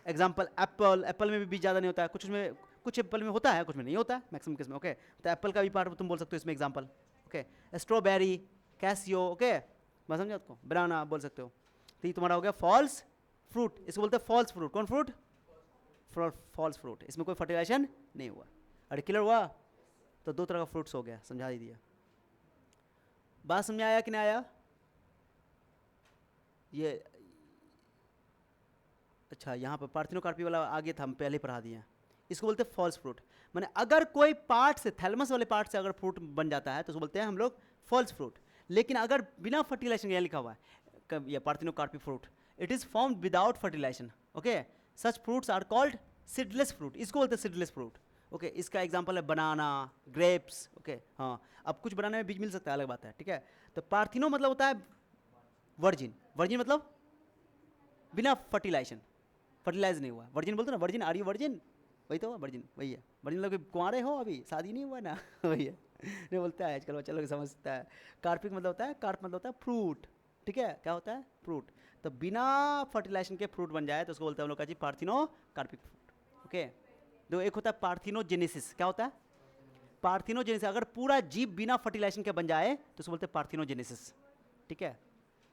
example Apple, Apple में भी बीज ज़्यादा नहीं होता है, कुछ में, कुछ एप्पल में होता है, कुछ में नहीं होता है, मैक्सिमम केस में। ओके, तो एप्पल का भी पार्ट तुम बोल सकते हो इसमें example. Okay, strawberry, Casio, okay, मैं समझा आपको, बनाना बोल सकते हो। तो ये तुम्हारा हो गया फॉल्स फ्रूट, इसको बोलते हैं फॉल्स फ्रूट। कौन फ्रूट? फॉल्स फ्रूट, इसमें कोई फर्टिलाइजेशन नहीं हुआ। अरे क्लियर हुआ? तो 2 तरह का फ्रूट्स हो गया, समझा ही दिया। बात समझ आया कि नहीं आया? ये अच्छा, यहाँ पर पार्थिनोकार्पी वाला आगे था, हम पहले पढ़ा दिए हैं। इसको बोलते हैं फॉल्स फ्रूट, माने अगर कोई पार्ट से, थैलमस वाले पार्ट से अगर फ्रूट बन जाता है तो उसको बोलते हैं हम लोग फॉल्स फ्रूट। लेकिन अगर बिना फर्टिलाइजेशन, यहाँ लिखा हुआ है ये parthenocarpy fruit, it is formed without fertilization. Okay, such fruits are called seedless fruit, इसको बोलते हैं सीडलेस फ्रूट। ओके, इसका एग्जांपल है बनाना, ग्रेप्स। ओके, हाँ, अब कुछ बनाने में बीज मिल सकता है, अलग बात है। ठीक है, तो पार्थिनो मतलब होता है वर्जिन, वर्जिन मतलब बिना फर्टिलाइजेशन, फर्टिलाइज नहीं हुआ, वर्जिन बोलते ना, वर्जिन, आर यू वर्जिन, वही तो वर्जिन, वही है वर्जिन। मतलब कुंवारे हो, अभी शादी नहीं हुआ ना वही है नहीं बोलता है आजकल बच्चा लोग समझता है। कार्पिक मतलब होता है, कार्प मतलब होता है फ्रूट। ठीक है, क्या होता है? फ्रूट। तो बिना फर्टिलाइजेशन के फ्रूट बन जाए तो उसको बोलते हैं हम लोग का जी पार्थिनो कार्पिक फ्रूट। ओके, दो, एक होता है पार्थिनोजेनेसिस। क्या होता है? पार्थिनोजेनेसिस, अगर पूरा जीव बिना फर्टिलाइजेशन के बन जाए तो उसको बोलते हैं पार्थिनोजेनेसिस। ठीक है,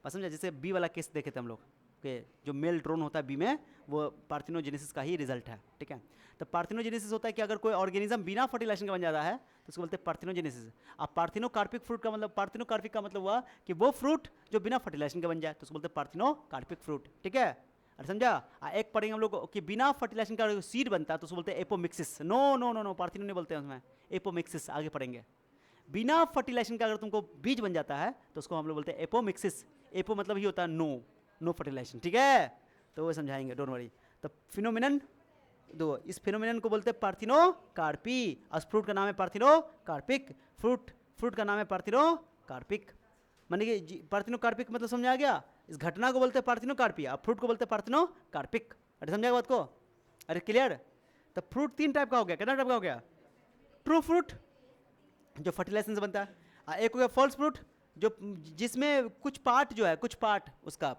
बस समझा? जैसे बी वाला केस देखे थे हम लोग के, जो मेल ड्रोन होता है बी में, वो पार्थिनोजेनेसिस का ही रिजल्ट है। ठीक है, तो पार्थिनोजेनेसिस होता है कि अगर कोई ऑर्गेनिज्म बिना फर्टिलाइजेशन का बन जाता है तो उसको बोलते हैं पार्थिनोजेनेसिस। अब पार्थिनोकार्पिक फ्रूट का मतलब, पार्थिनोकार्पिक का मतलब हुआ कि वो फ्रूट जो बिना फर्टिलाइजेशन का बन जाए तो उसको बोलते हैं पार्थिनोकार्पिक फ्रूट। ठीक है, अरे समझा? एक पढ़ेंगे हम लोग कि बिना फर्टिलाइजेशन का सीड बनता है तो उसको बोलते हैं apomixis. No no no no, पार्थिनो नहीं बोलते हैं उसमें, एपोमिक्सिस आगे पढ़ेंगे। बिना फर्टिलाइजेशन का अगर तुमको बीज बन जाता है तो उसको हम लोग बोलते हैं एपोमिक्सिस। एपो मतलब ही होता है नो, नो फर्टिलाइजेशन। ठीक है, तो वो समझाएंगे, डोंट वरी। तो फिनोमिनन दो, इस फिनोमिनन को बोलते हैं पार्थिनोकार्पी, और फ्रूट का नाम है पार्थिनोकार्पिक। फ्रूट का नाम है पार्थिनोकार्पिक। माने कि पार्थिनोकार्पिक मतलब समझ आ गया? इस घटना को बोलते हैं पार्थिनोकार्पी, अब फ्रूट को बोलते हैं पार्थिनोकार्पिक। अरे समझा बात को? अरे क्लियर? तो फ्रूट 3 टाइप का हो गया। कितना टाइप का हो गया? ट्रू फ्रूट जो फर्टिलाइजेशन से बनता है, एक हो गया फॉल्स फ्रूट जो जिसमें कुछ पार्ट जो है, कुछ पार्ट उसका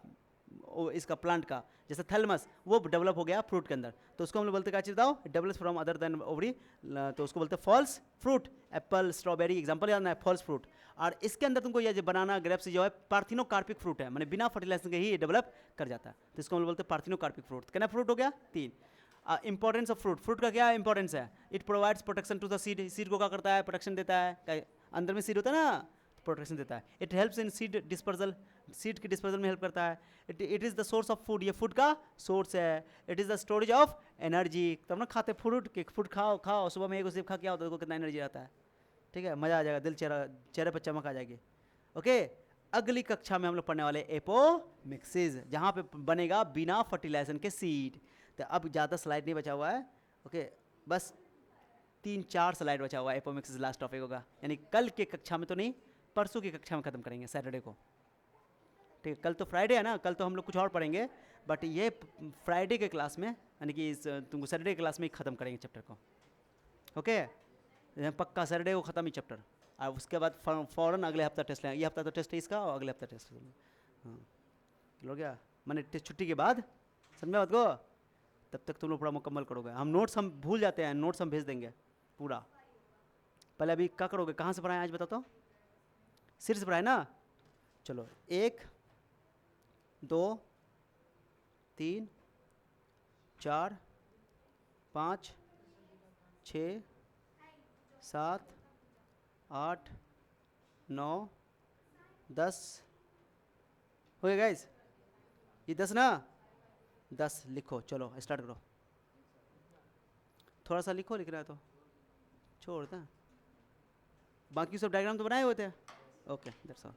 इसका प्लांट का, जैसे थैलमस, वो डेवलप हो गया फ्रूट के अंदर, तो उसको हम लोग बोलते क्या चीज़ बताओ, develops from other than ovary, तो उसको बोलते हैं false fruit. Apple, strawberry example याद है, फॉल्स फ्रूट। और इसके अंदर तुमको ये बनाना, ग्रेप्स जो है पार्थिनोकार्पिक फ्रूट है, मैंने बिना फर्टिलाइजेशन के ही डेवलप कर जाता है, तो इसको हम लोग बोलते हैं पार्थिनोकार्पिक फ्रूट। कितना फ्रूट हो गया? 3। इंपॉर्टेंस ऑफ फ्रूट, फ्रूट का क्या इंपॉर्टेंस है? It provides protection to the seed, seed को क्या करता है? प्रोटेक्शन देता है, अंदर में सीड होता है ना, प्रोटेक्शन देता है। It helps in seed dispersal, seed की डिस्पर्जल में हेल्प करता है। It is the source of food, ये फूड का सोर्स है। It is the storage of energy, तब ना खाते फ्रूट के, फूड खाओ खाओ, सुबह में एक सेब खा के आओ तो देखो कितना एनर्जी आता है, ठीक है, मज़ा आ जाएगा, दिल चेहरे पर चमक आ जाएगी। ओके, अगली कक्षा में हम लोग पढ़ने वाले एपोमिक्सिस, जहाँ पे बनेगा बिना फर्टिलाइजेशन के सीड। तो अब ज़्यादा स्लाइड नहीं बचा हुआ है, ओके, बस 3-4 स्लाइड बचा हुआ है, एपोमिक्सिस लास्ट टॉपिक होगा, यानी कल के कक्षा में तो नहीं, परसों की कक्षा में ख़त्म करेंगे, सैटरडे को, ठीक है। कल तो फ्राइडे है ना, कल तो हम लोग कुछ और पढ़ेंगे, बट ये फ्राइडे के क्लास में, यानी कि तुमको सैटरडे के क्लास में ही ख़त्म करेंगे चैप्टर को, ओके। पक्का सैटरडे को ख़त्म ही चैप्टर, और उसके बाद फ़ौरन अगले हफ्ता टेस्ट लेंगे। ये हफ्ता तो टेस्ट है इसका, और अगले हफ्ता टेस्ट, हाँ, लो गया, मैंने छुट्टी के बाद, समझा बात को, तब तक तुम लोग पूरा मुकम्मल करोगे। हम नोट्स हम भूल जाते हैं, नोट्स हम भेज देंगे पूरा। पहले अभी क्या करोगे, कहाँ से पढ़ाएं आज बताओ तो, सिर से पढ़ाए ना। चलो 1 2 3 4 5 6 7 8 9 10 हो गया गाइस, ये 10 ना, 10 लिखो, चलो स्टार्ट करो। थोड़ा सा लिखो, लिख रहा है तो छोड़ दें, बाकी सब डायग्राम तो बनाए हुए थे, ओके दैट्स ऑल।